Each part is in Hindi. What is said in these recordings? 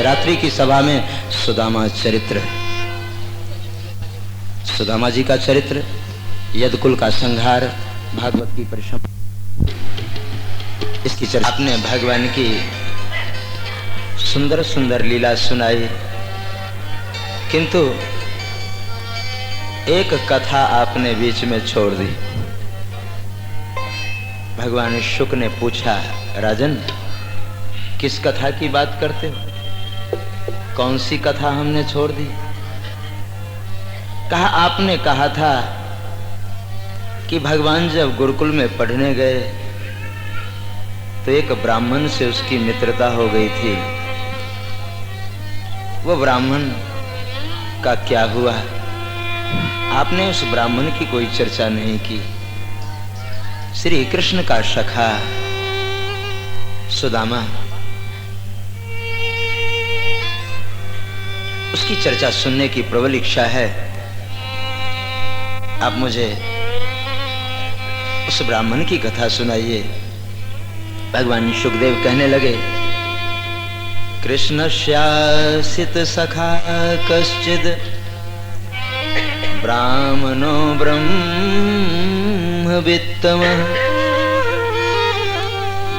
रात्रि की सभा में सुदामा चरित्र, सुदामा जी का चरित्र, यदकुल का संहार, भागवत की परिश्रम, इसकी चर्चा। आपने भगवान की सुंदर सुंदर लीला सुनाई, किंतु एक कथा आपने बीच में छोड़ दी। भगवान शुक ने पूछा, राजन किस कथा की बात करते हो? कौन सी कथा हमने छोड़ दी? कहा, आपने कहा था कि भगवान जब गुरुकुल में पढ़ने गए तो एक ब्राह्मण से उसकी मित्रता हो गई थी। वो ब्राह्मण का क्या हुआ? आपने उस ब्राह्मण की कोई चर्चा नहीं की। श्री कृष्ण का सखा सुदामा, उसकी चर्चा सुनने की प्रबल इच्छा है। आप मुझे उस ब्राह्मण की कथा सुनाइए। भगवान शुकदेव कहने लगे, कृष्णस्यासित सखा कश्चिद ब्राह्मणो ब्रह्मवित्तमः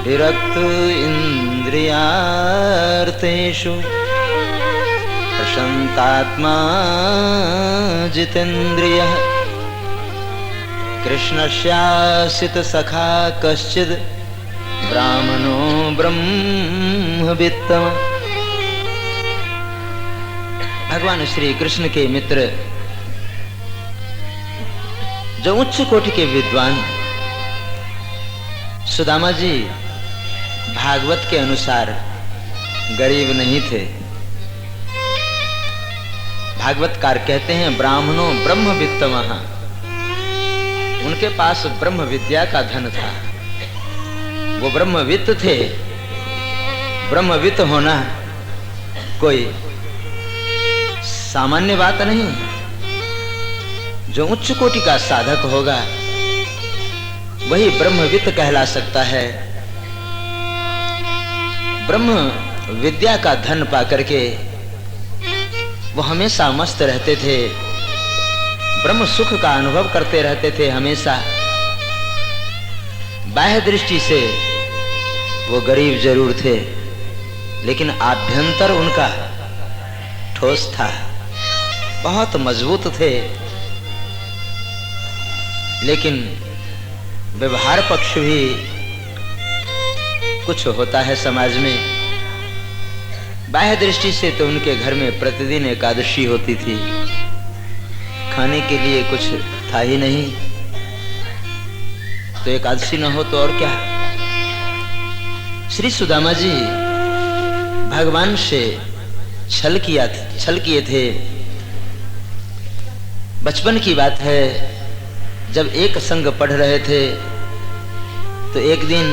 विरक्त इंद्रियार्थेषु प्रशान्तात्मा जितेन्द्रियः। कृष्णस्यासित सखा कश्चिद ब्राह्मणो ब्रह्मवित्तमः। भगवान श्री कृष्ण के मित्र, जो उच्च कोटि के विद्वान सुदामा जी, भागवत के अनुसार गरीब नहीं थे। भागवतकार कहते हैं, ब्राह्मणों ब्रह्मवित्तमः, उनके पास ब्रह्म विद्या का धन था। वो ब्रह्मवित्त थे। ब्रह्मवित्त होना कोई सामान्य बात नहीं। जो उच्च कोटि का साधक होगा वही ब्रह्मवित्त कहला सकता है। ब्रह्म विद्या का धन पाकर के वो हमेशा मस्त रहते थे, ब्रह्म सुख का अनुभव करते रहते थे हमेशा। बाह्य दृष्टि से वो गरीब जरूर थे, लेकिन आभ्यंतर उनका ठोस था, बहुत मजबूत थे। लेकिन व्यवहार पक्ष भी कुछ होता है समाज में। बाह्य दृष्टि से तो उनके घर में प्रतिदिन एकादशी होती थी, खाने के लिए कुछ था ही नहीं, तो एकादशी न हो तो और क्या। श्री सुदामा जी भगवान से छल किए थे। बचपन की बात है, जब एक संग पढ़ रहे थे तो एक दिन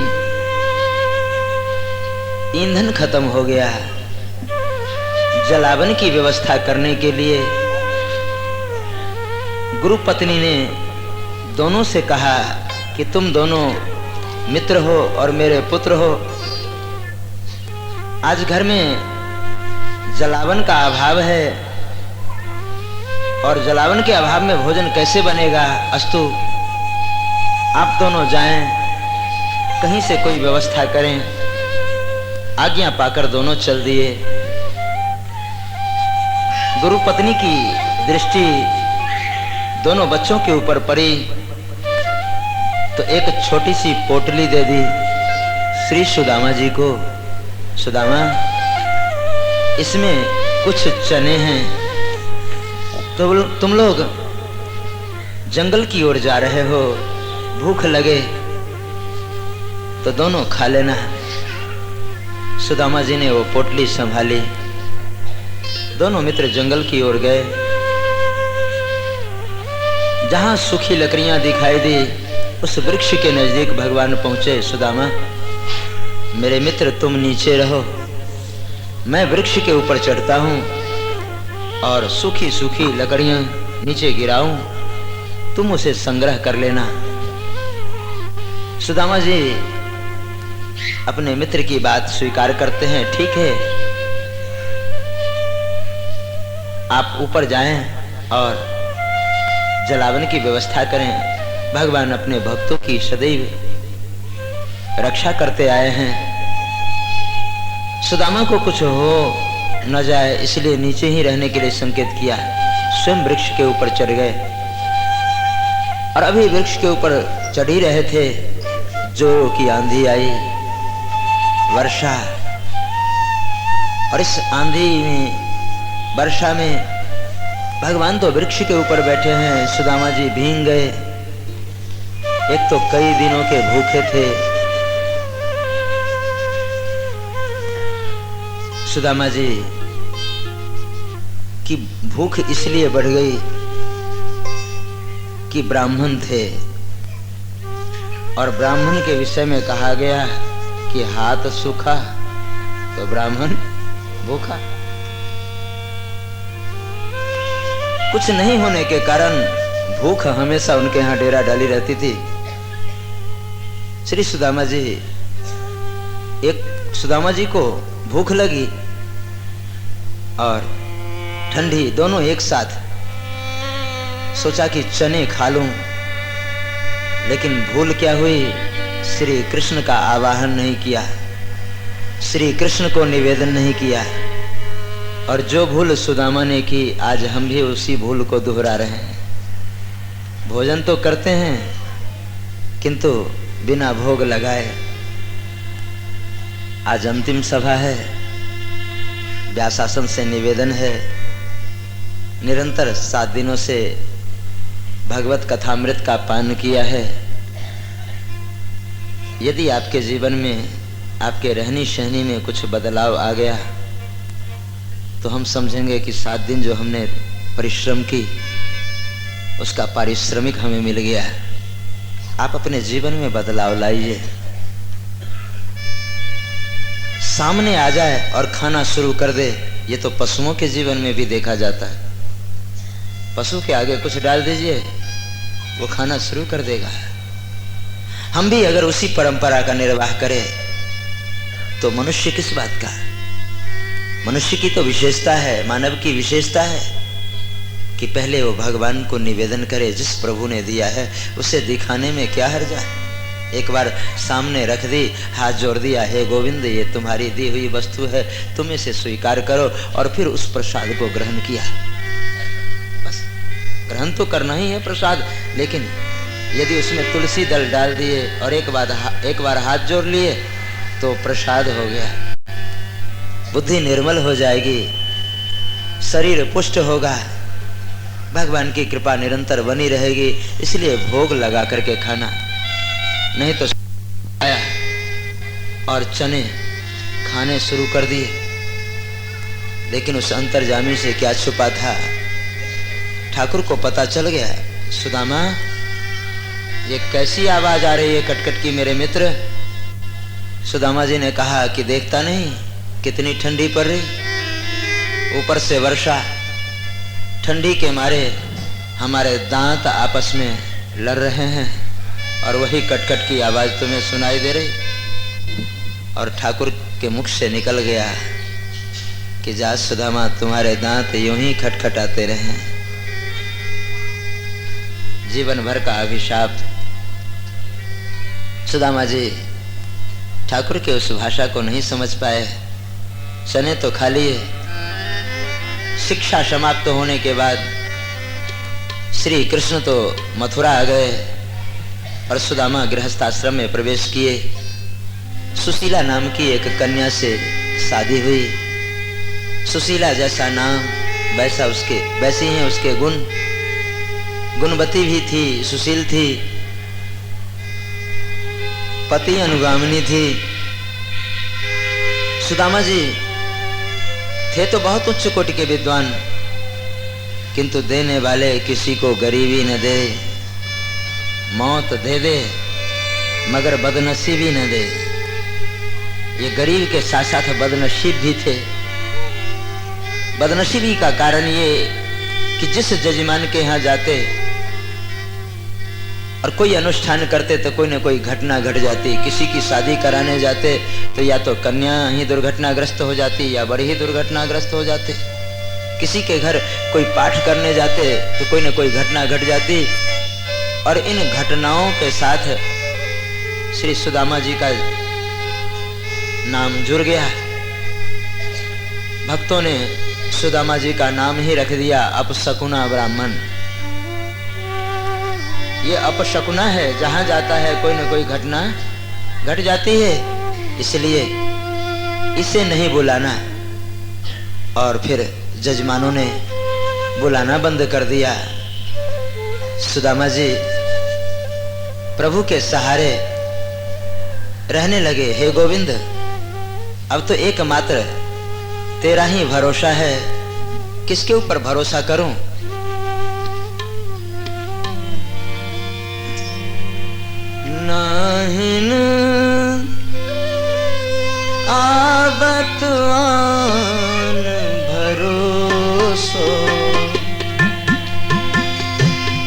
ईंधन खत्म हो गया। जलावन की व्यवस्था करने के लिए गुरु पत्नी ने दोनों से कहा कि तुम दोनों मित्र हो और मेरे पुत्र हो। आज घर में जलावन का अभाव है और जलावन के अभाव में भोजन कैसे बनेगा? अस्तु आप दोनों जाएं, कहीं से कोई व्यवस्था करें। आज्ञा पाकर दोनों चल दिए। गुरु पत्नी की दृष्टि दोनों बच्चों के ऊपर पड़ी तो एक छोटी सी पोटली दे दी श्री सुदामा जी को। सुदामा, इसमें कुछ चने हैं, तो तुम लोग जंगल की ओर जा रहे हो, भूख लगे तो दोनों खा लेना। सुदामा जी ने वो पोटली संभाली, दोनों मित्र जंगल की ओर गए। जहां सूखी लकड़ियां दिखाई दी, उस वृक्ष के नजदीक भगवान पहुंचे। सुदामा, मेरे मित्र तुम नीचे रहो, मैं वृक्ष के ऊपर चढ़ता हूं और सूखी सूखी लकड़ियां नीचे गिराऊं, तुम उसे संग्रह कर लेना। सुदामा जी अपने मित्र की बात स्वीकार करते हैं। ठीक है, आप ऊपर जाएं और जलावन की व्यवस्था करें। भगवान अपने भक्तों की सदैव रक्षा करते आए हैं। सुदामा को कुछ हो न जाए इसलिए नीचे ही रहने के लिए संकेत किया। स्वयं वृक्ष के ऊपर चढ़ गए और अभी वृक्ष के ऊपर चढ़ ही रहे थे, जोरों की आंधी आई, वर्षा। और इस आंधी में, वर्षा में भगवान तो वृक्ष के ऊपर बैठे हैं, सुदामा जी भीग गए। एक तो कई दिनों के भूखे थे। सुदामा जी की भूख इसलिए बढ़ गई कि ब्राह्मण थे और ब्राह्मण के विषय में कहा गया कि हाथ सूखा तो ब्राह्मण भूखा। कुछ नहीं होने के कारण भूख हमेशा उनके यहां डेरा डाली रहती थी। श्री सुदामा जी, एक सुदामा जी को भूख लगी और ठंडी, दोनों एक साथ। सोचा कि चने खा लूं, लेकिन भूल क्या हुई, श्री कृष्ण का आवाहन नहीं किया, श्री कृष्ण को निवेदन नहीं किया। और जो भूल सुदामा ने की, आज हम भी उसी भूल को दोहरा रहे हैं। भोजन तो करते हैं किंतु बिना भोग लगाए। आज अंतिम सभा है, व्यासासन से निवेदन है, निरंतर 7 दिनों से भगवत कथामृत का पान किया है। यदि आपके जीवन में, आपके रहनी सहनी में कुछ बदलाव आ गया तो हम समझेंगे कि 7 दिन जो हमने परिश्रम की उसका पारिश्रमिक हमें मिल गया है। आप अपने जीवन में बदलाव लाइए। सामने आ जाए और खाना शुरू कर दे, ये तो पशुओं के जीवन में भी देखा जाता है। पशु के आगे कुछ डाल दीजिए, वो खाना शुरू कर देगा। हम भी अगर उसी परंपरा का निर्वाह करें तो मनुष्य किस बात का? मनुष्य की तो विशेषता है, मानव की विशेषता है कि पहले वो भगवान को निवेदन करे। जिस प्रभु ने दिया है उसे दिखाने में क्या हर्ज है। एक बार सामने रख दी, हाथ जोड़ दिया, हे गोविंद ये तुम्हारी दी हुई वस्तु है, तुम इसे स्वीकार करो। और फिर उस प्रसाद को ग्रहण किया। बस ग्रहण तो करना ही है प्रसाद, लेकिन यदि उसमें तुलसी दल डाल दिए और एक बार हाथ जोड़ लिए तो प्रसाद हो गया। बुद्धि निर्मल हो जाएगी, शरीर पुष्ट होगा, भगवान की कृपा निरंतर बनी रहेगी। इसलिए भोग लगा करके खाना, नहीं तो आया और चने खाने शुरू कर दिए। लेकिन उस अंतर्जामी से क्या छुपा था, ठाकुर को पता चल गया। सुदामा, ये कैसी आवाज आ रही है कटकट की मेरे मित्र? सुदामा जी ने कहा कि देखता नहीं कितनी ठंडी पड़ रही, ऊपर से वर्षा, ठंडी के मारे हमारे दांत आपस में लड़ रहे हैं और वही कटकट की आवाज तुम्हें सुनाई दे रही। और ठाकुर के मुख से निकल गया कि जा सुदामा, तुम्हारे दांत यूं ही खटखटाते रहे। जीवन भर का अभिशाप। सुदामा जी ठाकुर के उस भाषा को नहीं समझ पाए, चने तो खा लिए। शिक्षा समाप्त होने के बाद श्री कृष्ण तो मथुरा आ गए और सुदामा गृहस्थाश्रम में प्रवेश किए। सुशीला नाम की एक कन्या से शादी हुई। सुशीला जैसा नाम वैसे ही उसके गुण। गुणवती भी थी, सुशील थी, पति अनुगामिनी थी। सुदामा जी थे तो बहुत उच्च कोटि के विद्वान, किंतु देने वाले किसी को गरीबी न दे, मौत दे दे मगर बदनसीबी न दे। ये गरीब के साथ साथ बदनसीब भी थे। बदनसीबी का कारण ये कि जिस जजमान के यहाँ जाते और कोई अनुष्ठान करते तो कोई न कोई घटना घट जाती। किसी की शादी कराने जाते तो या तो कन्या ही दुर्घटनाग्रस्त हो जाती या बड़े ही दुर्घटनाग्रस्त हो जाते। किसी के घर कोई पाठ करने जाते तो कोई न कोई घटना घट जाती, और इन घटनाओं के साथ श्री सुदामा जी का नाम जुड़ गया। भक्तों ने सुदामा जी का नाम ही रख दिया अपशकुना ब्राह्मण। ये अपशकुना है, जहां जाता है कोई न कोई घटना घट जाती है, इसलिए इसे नहीं बुलाना। और फिर जजमानों ने बुलाना बंद कर दिया। सुदामा जी प्रभु के सहारे रहने लगे। हे गोविंद, अब तो एकमात्र तेरा ही भरोसा है, किसके ऊपर भरोसा करूं? नाहिन आबत आन भरोसो,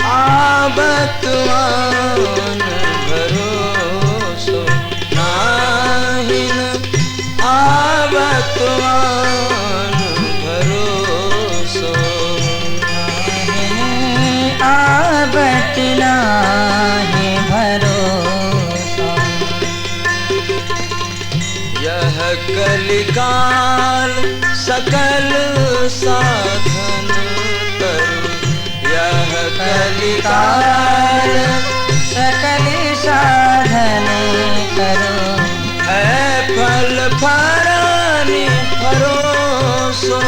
आबत आन भरोसो, नाहिन आबत आन भरोसो, नाहिन आबत नाही भरोसा। यह कलिकाल सकल साधन करो, यह कलिकाल सकल साधन करो, है फल फरानी भरोसो,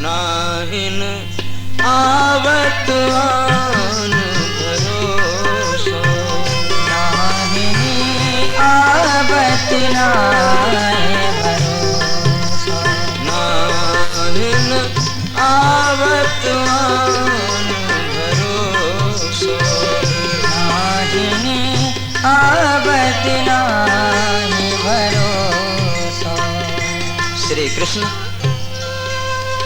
नाहिन आवत आन भरोसो, नाहिन आवत नाहि भरोसो, नाहिन आवत आन भरोसो, नाहिन आवत नाहि भरोसो। श्री कृष्ण,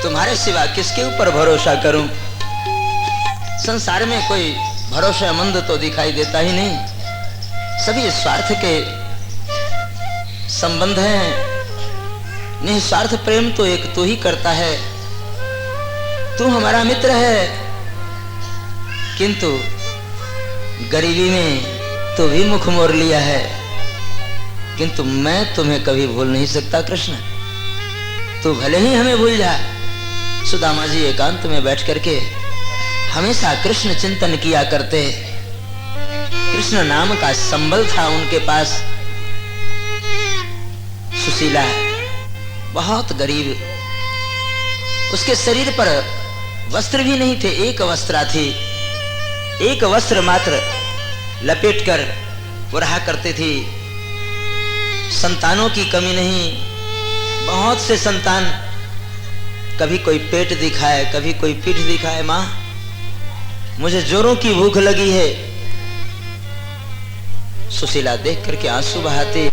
तुम्हारे सिवा किसके ऊपर भरोसा करूं? संसार में कोई भरोसेमंद तो दिखाई देता ही नहीं, सभी स्वार्थ के संबंध हैं। निस्वार्थ प्रेम तो एक तू ही करता है। तू हमारा मित्र है, किंतु गरीबी में तो भी मुख मोड़ लिया है, किंतु मैं तुम्हें कभी भूल नहीं सकता कृष्ण। तू भले ही हमें भूल जा। सुदामा जी एकांत में बैठ करके हमेशा कृष्ण चिंतन किया करते। कृष्ण नाम का संबल था उनके पास। सुशीला बहुत गरीब, उसके शरीर पर वस्त्र भी नहीं थे, एक वस्त्रा थी, एक वस्त्र मात्र लपेटकर वो रहा करते थी। संतानों की कमी नहीं, बहुत से संतान, कभी कोई पेट दिखाए, कभी कोई पीठ दिखाए। मां, मुझे जोरों की भूख लगी है। सुशीला देख करके आंसू बहाती।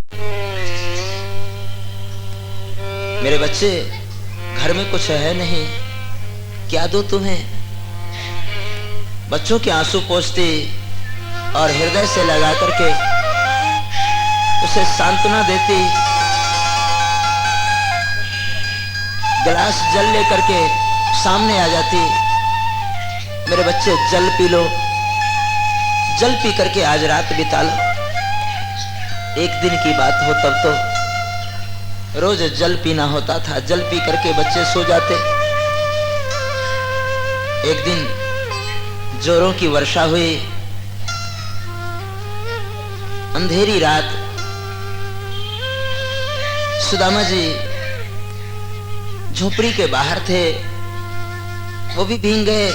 मेरे बच्चे, घर में कुछ है नहीं, क्या दूं तुम्हें? बच्चों के आंसू पोंछती और हृदय से लगा करके उसे सांत्वना देती। गिलास जल लेकर के सामने आ जाती। मेरे बच्चे, जल पी लो, जल पी करके आज रात बिता लो। एक दिन की बात हो तब तो रोज जल पीना होता था। जल पी करके बच्चे सो जाते। एक दिन जोरों की वर्षा हुई, अंधेरी रात। सुदामा जी झोपड़ी के बाहर थे, वो भी भीग गए।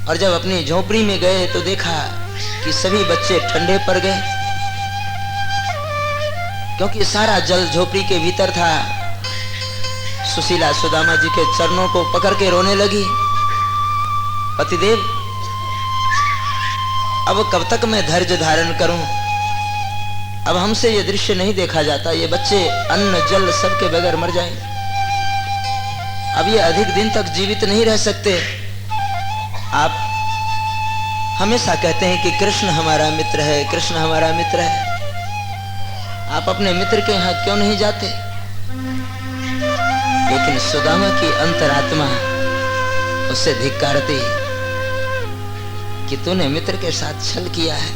और जब अपनी झोपड़ी में गए तो देखा कि सभी बच्चे ठंडे पड़ गए, क्योंकि सारा जल झोपड़ी के भीतर था। सुशीला सुदामा जी के चरणों को पकड़ के रोने लगी। पतिदेव, अब कब तक मैं धैर्य धारण करूं? अब हमसे ये दृश्य नहीं देखा जाता। ये बच्चे अन्न जल सबके बगैर मर जाएं। अब ये अधिक दिन तक जीवित नहीं रह सकते। आप हमेशा कहते हैं कि कृष्ण हमारा मित्र है, कृष्ण हमारा मित्र है। आप अपने मित्र के यहाँ क्यों नहीं जाते? एक लेकिन सुदामा की अंतरात्मा उससे धिक्कारती कि तूने मित्र के साथ छल किया है,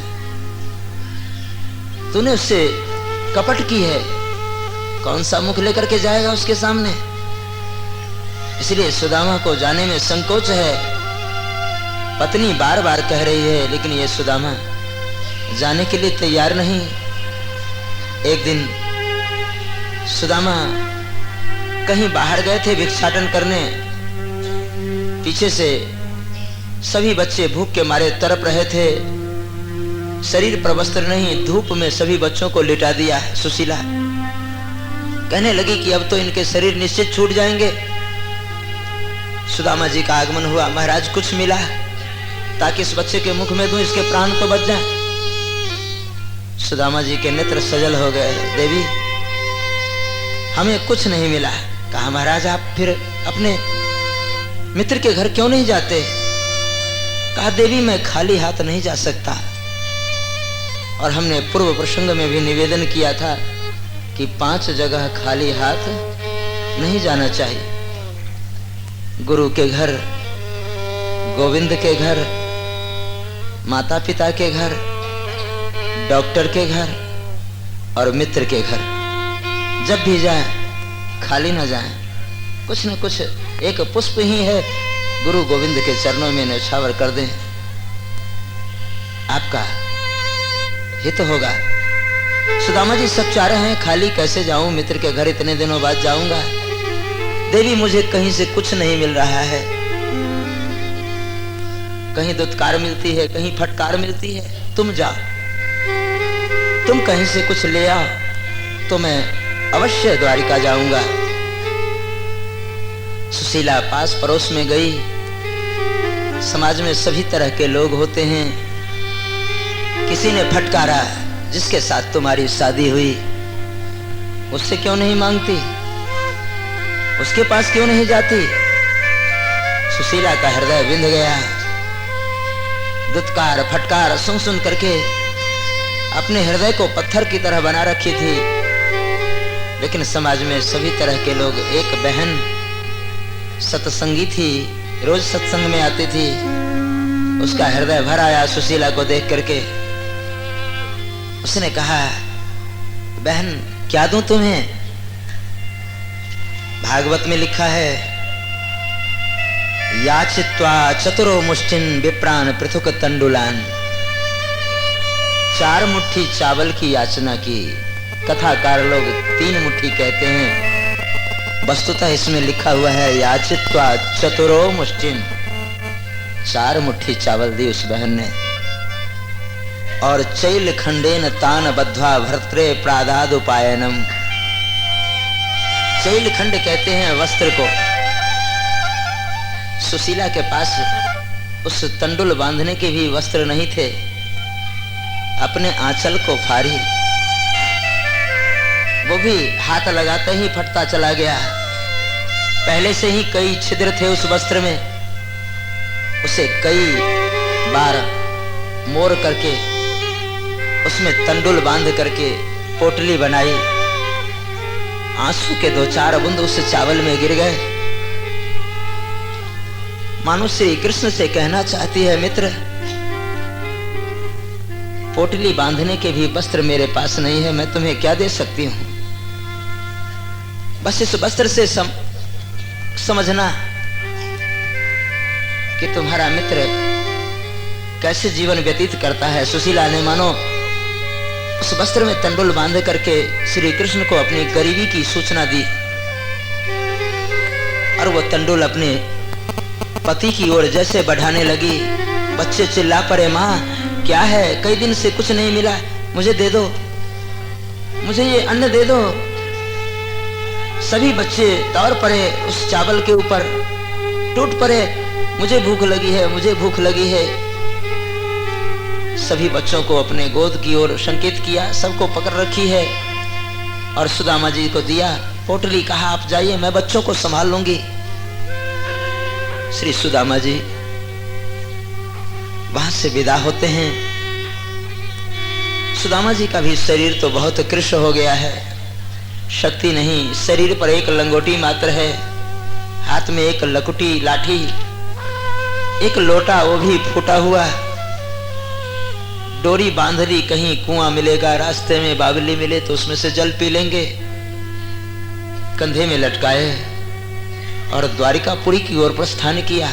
तूने उससे कपट की है, कौन सा मुख लेकर के जाएगा उसके सामने। इसलिए सुदामा को जाने में संकोच है। पत्नी बार बार कह रही है, लेकिन ये सुदामा जाने के लिए तैयार नहीं। एक दिन सुदामा कहीं बाहर गए थे भिक्षाटन करने। पीछे से सभी बच्चे भूख के मारे तड़प रहे थे। शरीर पर वस्त्र नहीं, धूप में सभी बच्चों को लिटा दिया है। सुशीला कहने लगी कि अब तो इनके शरीर निश्चित छूट जाएंगे। सुदामा जी का आगमन हुआ। महाराज कुछ मिला ताकि इस बच्चे के मुख में दूं, इसके प्राण तो बच जाए। सुदामा जी के नेत्र सजल हो गए। देवी हमें कुछ नहीं मिला। कहा महाराज आप फिर अपने मित्र के घर क्यों नहीं जाते। कहा देवी मैं खाली हाथ नहीं जा सकता, और हमने पूर्व प्रसंग में भी निवेदन किया था कि 5 जगह खाली हाथ नहीं जाना चाहिए। गुरु के घर, गोविंद के घर, माता पिता के घर, डॉक्टर के घर और मित्र के घर। जब भी जाएं खाली ना जाएं, कुछ न कुछ एक पुष्प ही है गुरु गोविंद के चरणों में न्यौछावर कर दें, आपका हित होगा। सुदामा जी सब चाह रहे हैं खाली कैसे जाऊं, मित्र के घर इतने दिनों बाद जाऊंगा। देवी मुझे कहीं से कुछ नहीं मिल रहा है, कहीं दुत्कार मिलती है, कहीं फटकार मिलती है। तुम जाओ, तुम कहीं से कुछ ले आओ तो मैं अवश्य द्वारिका जाऊंगा। सुशीला पास पड़ोस में गई। समाज में सभी तरह के लोग होते हैं। किसी ने फटकारा, जिसके साथ तुम्हारी शादी हुई उससे क्यों नहीं मांगती, उसके पास क्यों नहीं जाती। सुशीला का हृदय विंध गया। दुत्कार फटकार सुन सुन करके अपने हृदय को पत्थर की तरह बना रखी थी। लेकिन समाज में सभी तरह के लोग। एक बहन सत्संगी थी, रोज सत्संग में आती थी। उसका हृदय भर आया सुशीला को देख करके। उसने कहा बहन क्या दूं तुम्हें। भागवत में लिखा है याचित्वा चतुरो मुष्टिन विप्रान पृथुक तंडुलान। 4 मुट्ठी चावल की याचना की। कथाकार लोग 3 मुट्ठी कहते हैं। वस्तुतः इसमें लिखा हुआ है याचित्वा चतुरो मुष्टिन। 4 मुट्ठी चावल दी उस बहन ने। और चैल खंडेन तान बद्ध्वा भर्त्रे प्रादादुपायनम। चैल खंड कहते हैं वस्त्र को। सुशीला के पास उस तंडुल बांधने के भी वस्त्र नहीं थे। अपने आंचल को फाड़ी, वो भी हाथ लगाते ही फटता चला गया। पहले से ही कई छिद्र थे उस वस्त्र में। उसे कई बार मोड़ करके उसमें तंडुल बांध करके पोटली बनाई। आंसू के 2-4 बूंद उस चावल में गिर गए। मानो श्री कृष्ण से कहना चाहती है मित्र, पोटली बांधने के भी वस्त्र मेरे पास नहीं है, मैं तुम्हें क्या दे सकती हूं। बस इस वस्त्र से समझना कि तुम्हारा मित्र कैसे जीवन व्यतीत करता है। सुशीला ने मानो उस वस्त्र में तंडुल बांध करके श्री कृष्ण को अपनी गरीबी की सूचना दी। और वो तंडुल अपने पति की ओर जैसे बढ़ाने लगी। बच्चे चिल्ला पड़े, माँ क्या है, कई दिन से कुछ नहीं मिला, मुझे दे दो, मुझे ये अन्न दे दो। सभी बच्चे दौड़ पड़े उस चावल के ऊपर, टूट पड़े, मुझे भूख लगी है, मुझे भूख लगी है। सभी बच्चों को अपने गोद की ओर संकेत किया, सबको पकड़ रखी है और सुदामा जी को दिया पोटली। कहा आप जाइए, मैं बच्चों को संभाल लूंगी। श्री सुदामा जी वहां से विदा होते हैं। सुदामा जी का भी शरीर तो बहुत कृश हो गया है, शक्ति नहीं, शरीर पर एक लंगोटी मात्र है। हाथ में एक लकुटी लाठी, एक लोटा वो भी फूटा हुआ, डोरी बांध ली, कहीं कुआं मिलेगा, रास्ते में बावली मिले तो उसमें से जल पी लेंगे, कंधे में लटकाए और द्वारिकापुरी की ओर प्रस्थान किया।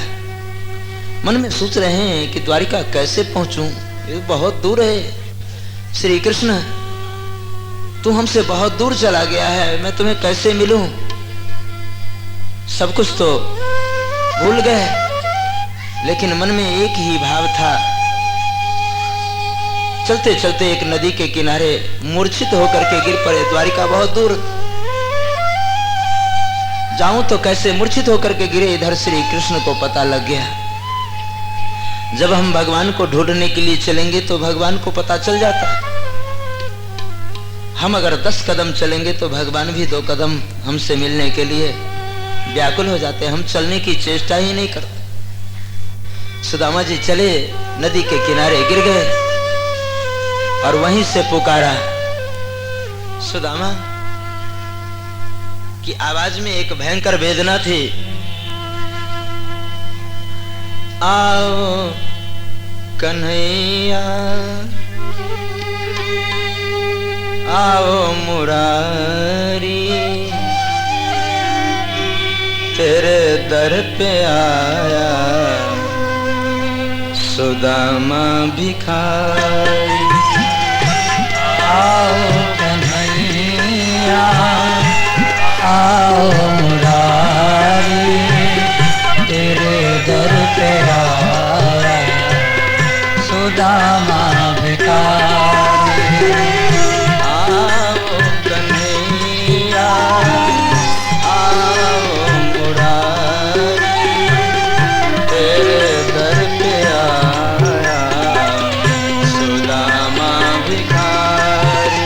मन में सोच रहे हैं कि द्वारिका कैसे पहुंचूं, ये बहुत दूर है। श्री कृष्ण, तू हमसे बहुत दूर चला गया है, मैं तुम्हें कैसे मिलूं? सब कुछ तो भूल गए, लेकिन मन में एक ही भाव था। चलते चलते एक नदी के किनारे मूर्छित होकर के गिर पड़े। द्वारिका बहुत दूर, जाऊं तो कैसे? मूर्छित होकर के गिरे। इधर श्री कृष्ण को पता लग गया। जब हम भगवान को ढूंढने के लिए चलेंगे तो भगवान को पता चल जाता। हम अगर 10 कदम चलेंगे तो भगवान भी 2 कदम हमसे मिलने के लिए व्याकुल हो जाते। हम चलने की चेष्टा ही नहीं करते। सुदामा जी चले, नदी के किनारे गिर गए और वहीं से पुकारा। सुदामा की आवाज में एक भयंकर वेदना थी। आओ कन्हैया, आओ मुरारी, तेरे दर पे आया सुदामा भिखारी। आओ कन्हैया, आओ मुरारी, तेरे दर पे आया सुदामा भिखारी। आओ कन्हैया, आओ मुरारी, तेरे दर पे आया सुदामा भिखारी।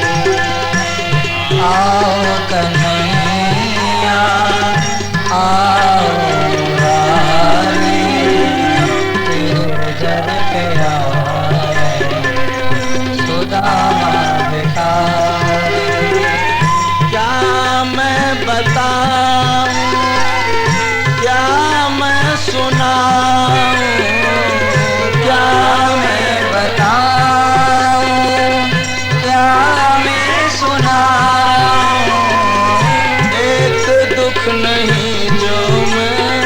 आओ कन्हैया, आओ मुरारी, तेरे दर पे आया सुदामा भिखारी। क्या मैं बताऊं, क्या मैं सुनाऊं, क्या मैं बताऊं, क्या मैं सुनाऊं, एक दुख नहीं जो मैं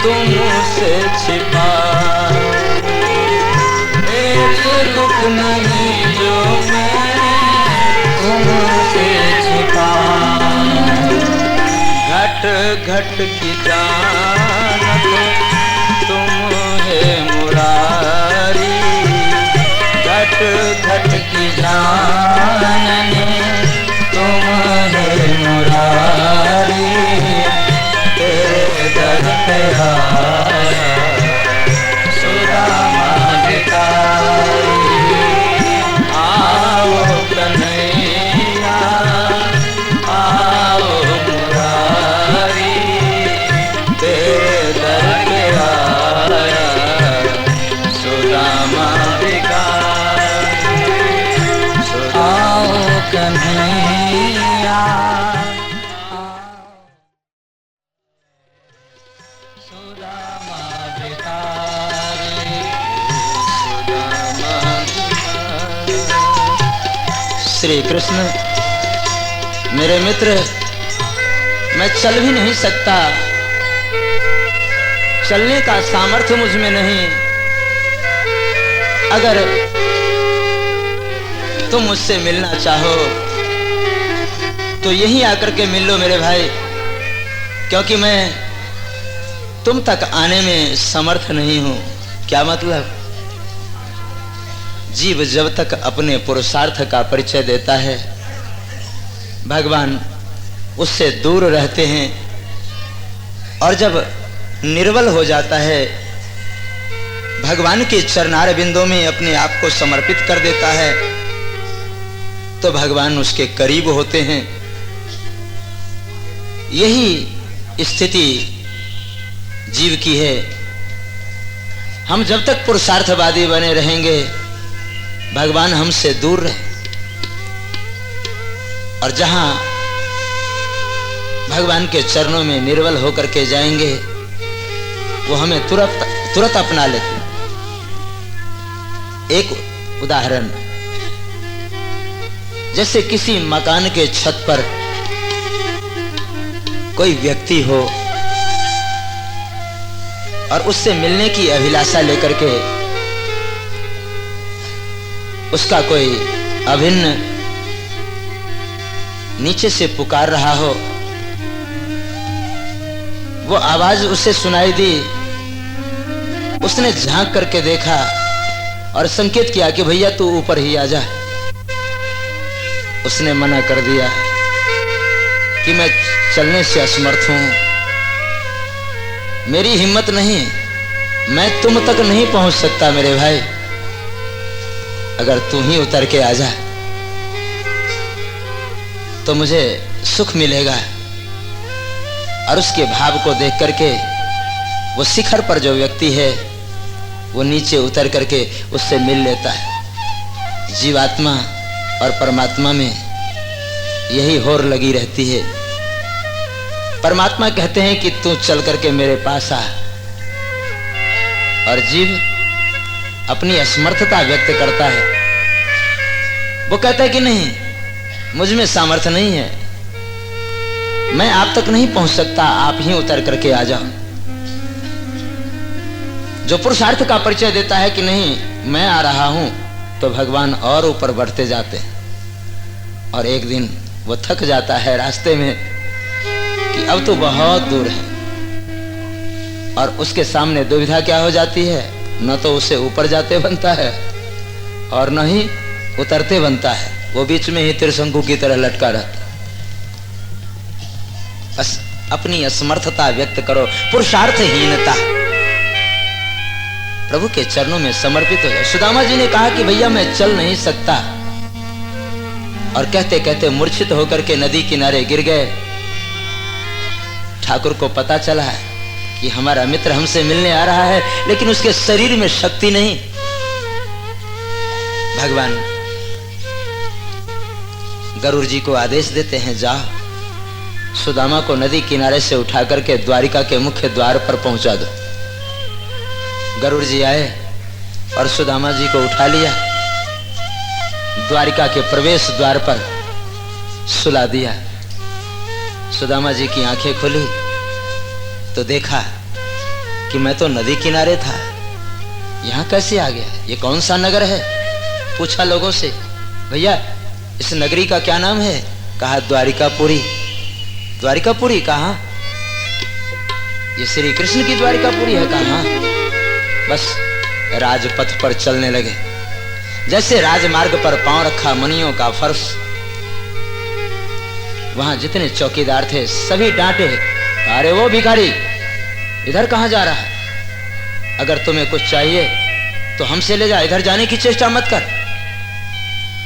तुमसे छिपाऊं, एक दुख नहीं जो मैं तुमसे छिपाऊं। घट घट की जानत तुम है मुरारी, घट घट की जानने तुम है मुरारी, तेरे दर पे आया सुदामा भिखारी। आओ कन्हैया, आओ मुरारी, तेरे दर पे आया सुदामा भिखारी। आओ कन्हैया, सुदामा भिखारी। श्री कृष्ण, मेरे मित्र, मैं चल भी नहीं सकता, चलने का सामर्थ्य मुझ में नहीं। अगर तुम मुझसे मिलना चाहो तो यहीं आकर के मिल लो मेरे भाई, क्योंकि मैं तुम तक आने में समर्थ नहीं हूं। क्या मतलब? जीव जब तक अपने पुरुषार्थ का परिचय देता है, भगवान उससे दूर रहते हैं, और जब निर्बल हो जाता है, भगवान के चरणार बिंदों में अपने आप को समर्पित कर देता है, तो भगवान उसके करीब होते हैं। यही स्थिति जीव की है। हम जब तक पुरुषार्थवादी बने रहेंगे, भगवान हमसे दूर रहे, और जहां भगवान के चरणों में निर्बल होकर के जाएंगे, वो हमें तुरंत अपना लेते। एक उदाहरण, जैसे किसी मकान के छत पर कोई व्यक्ति हो और उससे मिलने की अभिलाषा लेकर के उसका कोई अभिन्न नीचे से पुकार रहा हो, वो आवाज उसे सुनाई दी, उसने झांक करके देखा और संकेत किया कि भैया तू ऊपर ही आ जा। उसने मना कर दिया कि मैं चलने से असमर्थ हूं, मेरी हिम्मत नहीं, मैं तुम तक नहीं पहुंच सकता मेरे भाई, अगर तू ही उतर के आ जा तो मुझे सुख मिलेगा। और उसके भाव को देख करके वो शिखर पर जो व्यक्ति है वो नीचे उतर करके उससे मिल लेता है। जीवात्मा और परमात्मा में यही होर लगी रहती है। परमात्मा कहते हैं कि तू चल करके मेरे पास आ, और जीव अपनी असमर्थता व्यक्त करता है। वो कहता है कि नहीं, मुझ में सामर्थ्य नहीं है, मैं आप तक नहीं पहुंच सकता, आप ही उतर करके आ जाओ। जो पुरुषार्थ का परिचय देता है कि नहीं मैं आ रहा हूं, तो भगवान और ऊपर बढ़ते जाते हैं। और एक दिन वो थक जाता है रास्ते में कि अब तो बहुत दूर है, और उसके सामने दुविधा क्या हो जाती है, न तो उसे ऊपर जाते बनता है और न ही उतरते बनता है, वो बीच में ही त्रिशंकु की तरह लटका रहता। अपनी असमर्थता व्यक्त करो, पुरुषार्थहीनता, प्रभु के चरणों में समर्पित हो जाओ। सुदामा जी ने कहा कि भैया मैं चल नहीं सकता, और कहते कहते मूर्छित होकर के नदी किनारे गिर गए। ठाकुर को पता चला कि हमारा मित्र हमसे मिलने आ रहा है, लेकिन उसके शरीर में शक्ति नहीं। भगवान गरुड़ जी को आदेश देते हैं, जाओ सुदामा को नदी किनारे से उठा करके द्वारिका के मुख्य द्वार पर पहुंचा दो। गरुड़ जी आए और सुदामा जी को उठा लिया, द्वारिका के प्रवेश द्वार पर सुला दिया। सुदामा जी की आंखें खुली तो देखा कि मैं तो नदी किनारे था, यहां कैसे आ गया, ये कौन सा नगर है। पूछा लोगों से, भैया इस नगरी का क्या नाम है। कहा द्वारिकापुरी। द्वारिकापुरी कहा, ये श्री कृष्ण की द्वारिकापुरी है। कहा बस राजपथ पर चलने लगे। जैसे राजमार्ग पर पांव रखा, मनियों का फर्श, वहां जितने चौकीदार थे सभी डांटे, अरे वो भिखारी इधर कहां जा रहा है, अगर तुम्हें कुछ चाहिए तो हमसे ले जा, इधर जाने की चेष्टा मत कर।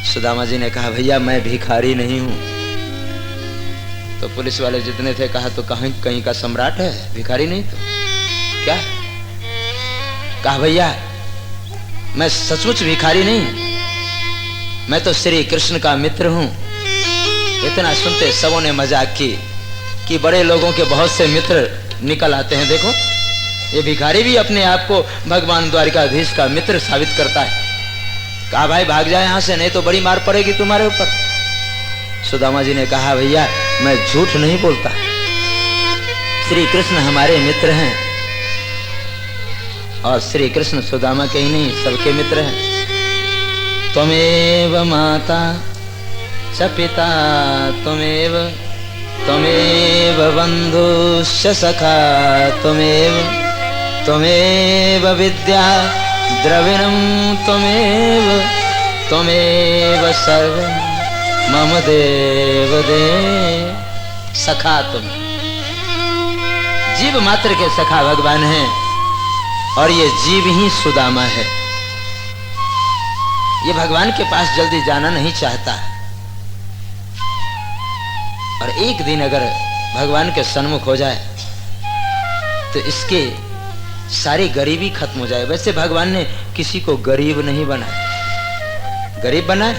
सुदामा जी ने कहा भैया मैं भिखारी नहीं हूं। तो पुलिस वाले जितने थे कहा तो कहीं का सम्राट है, भिखारी नहीं तो क्या। कहा भैया मैं सचमुच भिखारी नहीं, मैं तो श्री कृष्ण का मित्र हूं। इतना सुनते सबों ने मजाक की कि बड़े लोगों के बहुत से मित्र निकल आते हैं, देखो ये भिखारी भी अपने आप को भगवान द्वारिकाधीश का मित्र साबित करता है। कहा भाई भाग जाए यहां से, नहीं तो बड़ी मार पड़ेगी तुम्हारे ऊपर। सुदामा जी ने कहा भैया मैं झूठ नहीं बोलता, श्री कृष्ण हमारे मित्र हैं, और श्री कृष्ण सुदामा के ही नहीं सबके मित्र हैं। त्वमेव माता च पिता त्वमेव बंधुश्च सखा त्वमेव विद्या द्रविणं त्वमेव सर्व मम देव सखा। तुम जीव मात्र के सखा भगवान हैं, और ये जीव ही सुदामा है। ये भगवान के पास जल्दी जाना नहीं चाहता, और एक दिन अगर भगवान के सन्मुख हो जाए तो इसके सारी गरीबी खत्म हो जाए। वैसे भगवान ने किसी को गरीब नहीं बनाया, गरीब बनाए।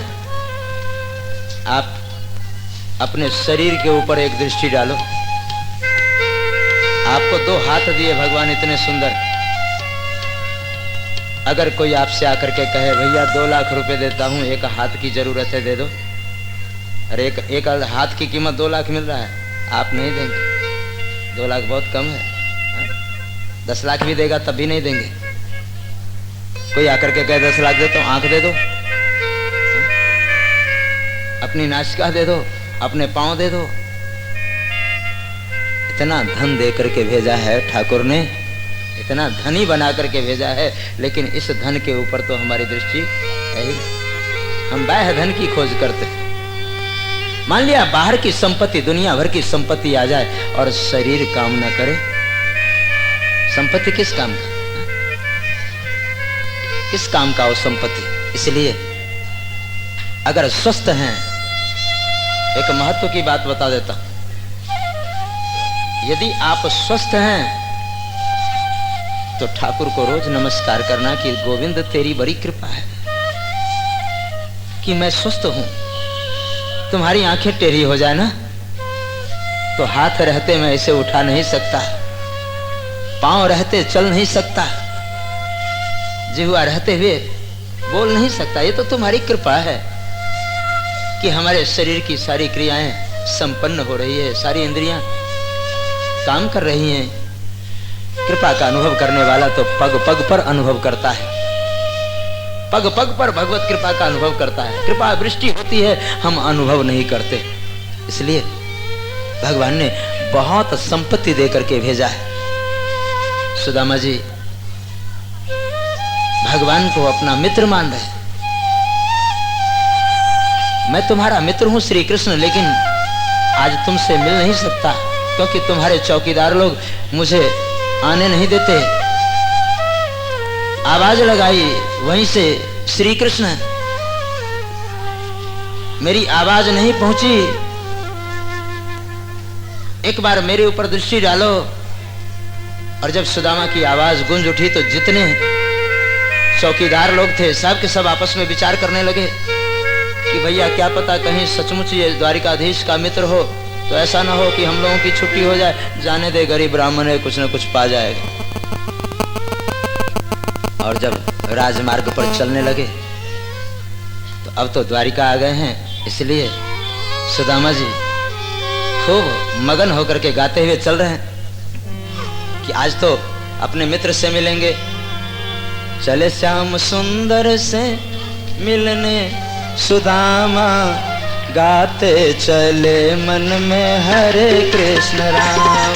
आप अपने शरीर के ऊपर एक दृष्टि डालो, आपको 2 हाथ दिए भगवान इतने सुंदर। अगर कोई आपसे आकर के कहे भैया 2 लाख रुपए देता हूं, एक हाथ की जरूरत है, दे दो। अरे एक हाथ की कीमत 2 लाख मिल रहा है, आप नहीं देंगे? 2 लाख बहुत कम है, हा? 10 लाख भी देगा तब भी नहीं देंगे। कोई आकर के कहे 10 लाख देता हूं, आंख दे दो, अपनी नासिका दे दो, अपने पांव दे दो। इतना धन दे करके भेजा है ठाकुर ने, इतना धनी बना करके भेजा है, लेकिन इस धन के ऊपर तो हमारी दृष्टि है ही। हम बाह्य धन की खोज करते। मान लिया बाहर की संपत्ति, दुनिया भर की संपत्ति आ जाए और शरीर काम न करे, संपत्ति किस काम का? किस काम का वो संपत्ति? इसलिए अगर स्वस्थ हैं, एक महत्व की बात बता देता हूं, यदि आप स्वस्थ हैं तो ठाकुर को रोज नमस्कार करना कि गोविंद तेरी बड़ी कृपा है कि मैं स्वस्थ हूं। तुम्हारी आंखें टेढ़ी हो जाए ना तो हाथ रहते मैं इसे उठा नहीं सकता, पांव रहते चल नहीं सकता, जिह्वा रहते हुए बोल नहीं सकता। ये तो तुम्हारी कृपा है कि हमारे शरीर की सारी क्रियाएं संपन्न हो रही है, सारी इंद्रियां काम कर रही हैं। कृपा का अनुभव करने वाला तो पग पग पर अनुभव करता है, पग पग पर भगवत कृपा का अनुभव करता है। कृपा वृष्टि होती है, हम अनुभव नहीं करते। इसलिए भगवान ने बहुत संपत्ति देकर के भेजा है। सुदामा जी भगवान को अपना मित्र मान रहे। मैं तुम्हारा मित्र हूं श्री कृष्ण, लेकिन आज तुमसे मिल नहीं सकता क्योंकि तुम्हारे चौकीदार लोग मुझे आने नहीं देते। आवाज लगाई वहीं से श्री कृष्ण, मेरी आवाज नहीं पहुंची। एक बार मेरे ऊपर दृष्टि डालो। और जब सुदामा की आवाज गूंज उठी तो जितने चौकीदार लोग थे सब के सब आपस में विचार करने लगे कि भैया क्या पता कहीं सचमुच ये द्वारिकाधीश का मित्र हो, तो ऐसा ना हो कि हम लोगों की छुट्टी हो जाए। जाने दे, गरीब ब्राह्मण है, कुछ न कुछ पा जाएगा। और जब राजमार्ग पर चलने लगे तो अब तो द्वारिका आ गए हैं, इसलिए सुदामा जी खूब मगन होकर के गाते हुए चल रहे हैं कि आज तो अपने मित्र से मिलेंगे। चले श्याम सुंदर से मिलने सुदामा, गाते चले मन में हरे कृष्ण राम।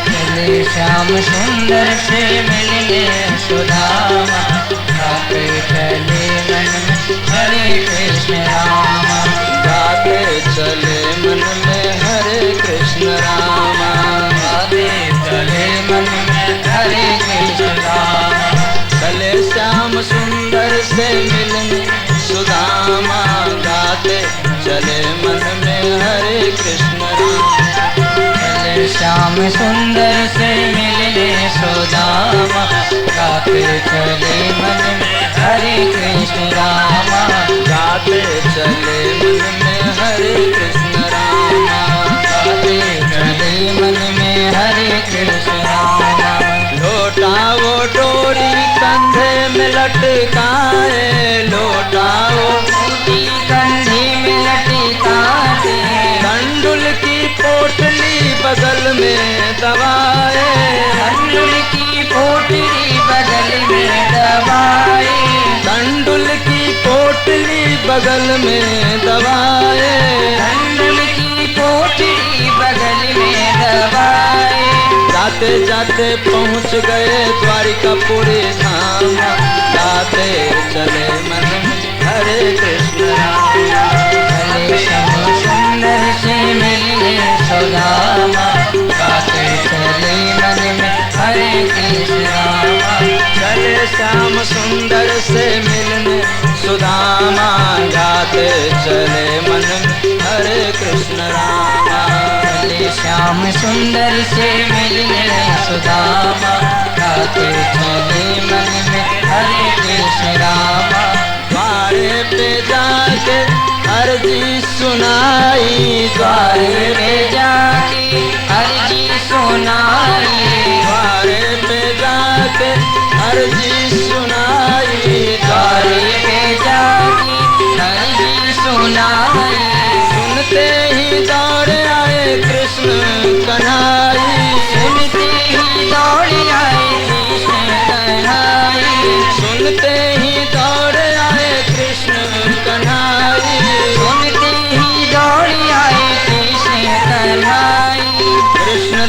चले श्याम सुंदर से मिलने सुदामा, गाते चले मन में हरे कृष्ण राम। गाते चले मन में हरे कृष्ण राम। गाते चले मन में हरे कृष्ण राम। चले श्याम सुंदर से मिलने सुदामा, गाते चले मन में हरे कृष्ण राम। चले श्याम सुंदर से मिलने सुदामा, गाते चले मन में हरे कृष्ण राम। गाते चले मन में हरे कृष्ण राम। गाते चले मन में हरे कृष्ण राम। लोटा वो डोरी कंधे में लटकाए, लोटा वो कंधे में लटकाए, कंडुल की पोटली बगल में दबाए, कंडुल की पोटली बगल में दबाए, कंडुल की पोटली बगल में दबाए, कंडुल की पोटली बगल में दबाए। जाते जाते पहुंच गए द्वारिकापुरी धाम, गाते चले मन में हरे कृष्ण राम। चले श्याम सुंदर से मिलने सुदामा, गाते चले मन में हरे कृष्ण राम। चले श्याम सुंदर से मिलने सुदामा, गाते चले मन में हरे कृष्ण राम। चले श्याम सुंदर से मिलने सुदामा, गाते चले मन में हरे कृष्ण राम। द्वारे पे जाके अर्जी सुनाई, द्वारे पे जाके अर्जी सुनाई,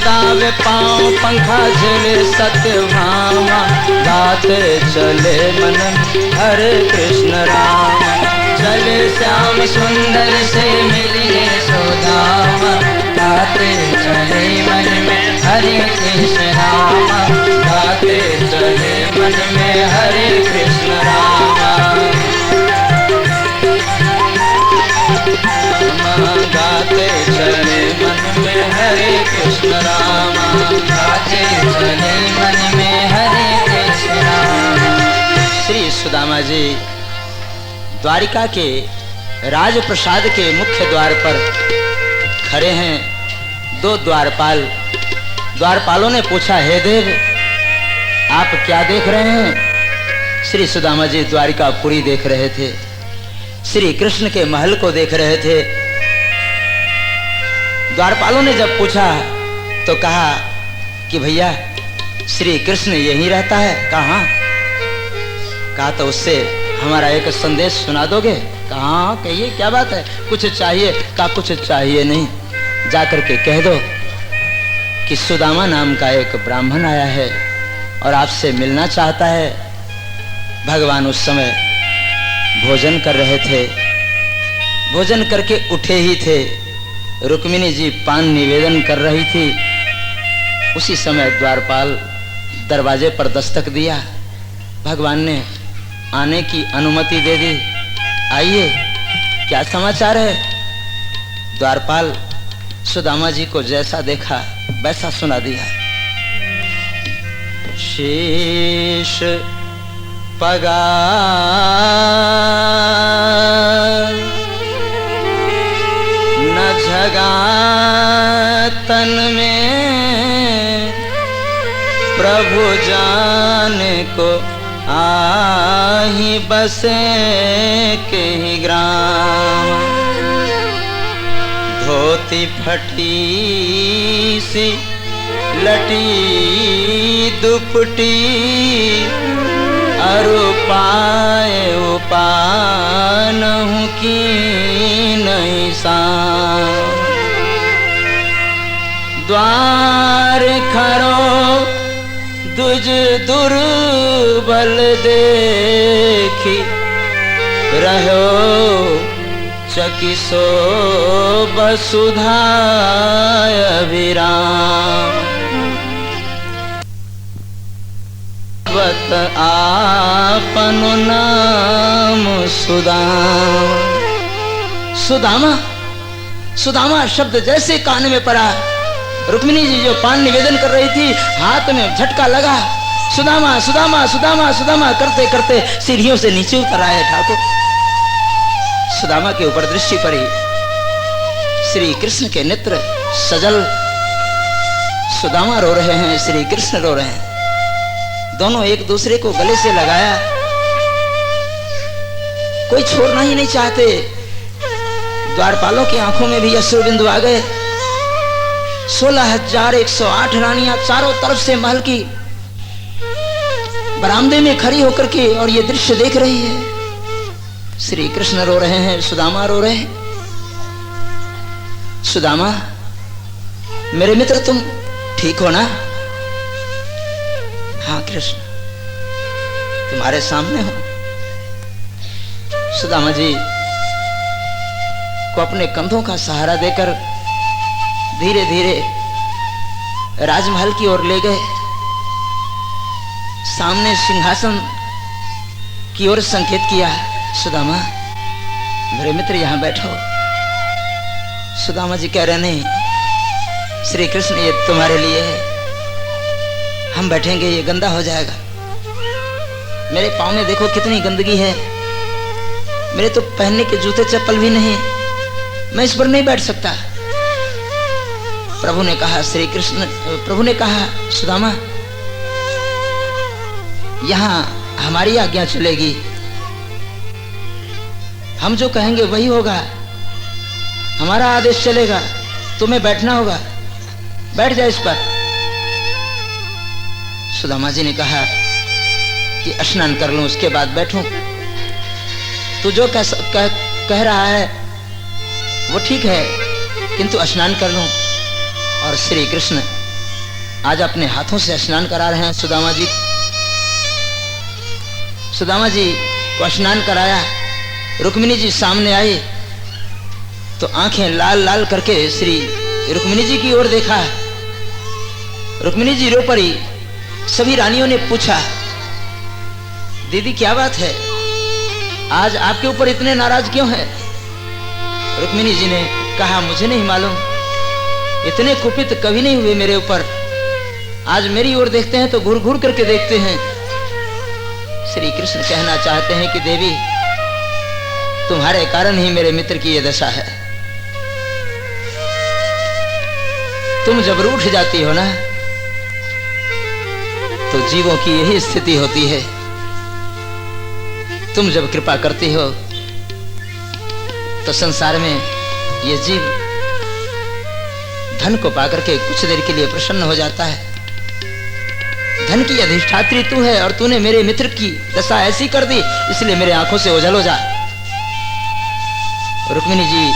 दावे पाँव पंखा झेले सत्यभामा, गाते चले मन में हरे कृष्ण राम। चले श्याम सुंदर से मिलिए सुदामा, गाते चले मन में हरे कृष्ण राम, गाते चले मन में हरे कृष्ण राम। गाते चले मन में हरे कृष्ण राम, गाते चले मन में हरे कृष्ण राम। श्री सुदामा जी द्वारिका के राजप्रसाद के मुख्य द्वार पर खड़े हैं। दो द्वारपालों ने पूछा, हे देव आप क्या देख रहे हैं? श्री सुदामा जी द्वारिकापुरी देख रहे थे, श्री कृष्ण के महल को देख रहे थे। द्वारपालों ने जब पूछा तो कहा कि भैया श्री कृष्ण यहीं रहता है। कहाँ? कहा तो उससे हमारा एक संदेश सुना दोगे? कहाँ? कहिए क्या बात है, कुछ चाहिए? कहा कुछ चाहिए नहीं, जाकर के कह दो कि सुदामा नाम का एक ब्राह्मण आया है और आपसे मिलना चाहता है। भगवान उस समय भोजन कर रहे थे, भोजन करके उठे ही थे। रुक्मिणी जी पान निवेदन कर रही थी। उसी समय द्वारपाल दरवाजे पर दस्तक दिया। भगवान ने आने की अनुमति दे दी। आइए, क्या समाचार है? द्वारपाल सुदामा जी को जैसा देखा वैसा सुना दिया। शीश पगा न झगा तन में, प्रभु जाने को आही बसे के ही ग्राम। धोती फटी सी लटी दुपटी, अरु पाए उपानहु की नहीं सान। द्वार खरो दुज दुर्बल देखी, रहो चकिसो वसुधा अभिराम। बत आपनु नाम सुदामा। सुदामा सुदामा शब्द जैसे कान में पड़ा, रुक्मिणी जी जो पान निवेदन कर रही थी, हाथ में झटका लगा। सुदामा सुदामा सुदामा सुदामा करते करते सीढ़ियों से नीचे उतर आए ठाकुर। सुदामा के ऊपर दृष्टि पड़ी, श्री कृष्ण के नेत्र सजल। सुदामा रो रहे हैं, श्री कृष्ण रो रहे हैं। दोनों एक दूसरे को गले से लगाया, कोई छोड़ना ही नहीं चाहते। द्वारपालों की आंखों में भी अश्रु बिंदु आ गए। 16,108 रानियां चारों तरफ से महल की बरामदे में खड़ी होकर के और ये दृश्य देख रही है। श्री कृष्ण रो रहे हैं, सुदामा रो रहे हैं। सुदामा मेरे मित्र, तुम ठीक हो ना? हाँ कृष्ण, तुम्हारे सामने हो। सुदामा जी को अपने कंधों का सहारा देकर धीरे धीरे राजमहल की ओर ले गए। सामने सिंहासन की ओर संकेत किया, सुदामा मेरे मित्र यहां बैठो। सुदामा जी कह रहे नहीं श्री कृष्ण, ये तुम्हारे लिए है, हम बैठेंगे ये गंदा हो जाएगा। मेरे पाँव में देखो कितनी गंदगी है, मेरे तो पहनने के जूते चप्पल भी नहीं, मैं इस पर नहीं बैठ सकता। प्रभु ने कहा, श्री कृष्ण प्रभु ने कहा, सुदामा यहां हमारी आज्ञा चलेगी, हम जो कहेंगे वही होगा, हमारा आदेश चलेगा, तुम्हें बैठना होगा, बैठ जा इस पर। सुदामा जी ने कहा कि स्नान कर लूं उसके बाद बैठूं। तू जो कह रहा है वो ठीक है, किंतु स्नान कर लूं। और श्री कृष्ण आज अपने हाथों से स्नान करा रहे हैं सुदामा जी। सुदामा जी को स्नान कराया, रुक्मिणी जी सामने आई तो आंखें लाल लाल करके श्री रुक्मिणी जी की ओर देखा। रुक्मिणी जी रो पड़ी। सभी रानियों ने पूछा, दीदी क्या बात है, आज आपके ऊपर इतने नाराज क्यों हैं? रुक्मिणी जी ने कहा, मुझे नहीं मालूम, इतने कुपित कभी नहीं हुए मेरे ऊपर। आज मेरी ओर देखते हैं तो घूर घूर करके देखते हैं। श्री कृष्ण कहना चाहते हैं कि देवी, तुम्हारे कारण ही मेरे मित्र की यह दशा है। तुम जब रूठ जाती हो ना तो जीवों की यही स्थिति होती है। तुम जब कृपा करती हो तो संसार में ये जीव धन को पाकर के कुछ देर के लिए प्रसन्न हो जाता है। धन की अधिष्ठात्री तू है और तूने मेरे मित्र की दशा ऐसी कर दी, इसलिए मेरे आंखों से ओझल हो जा। रुक्मिणी जी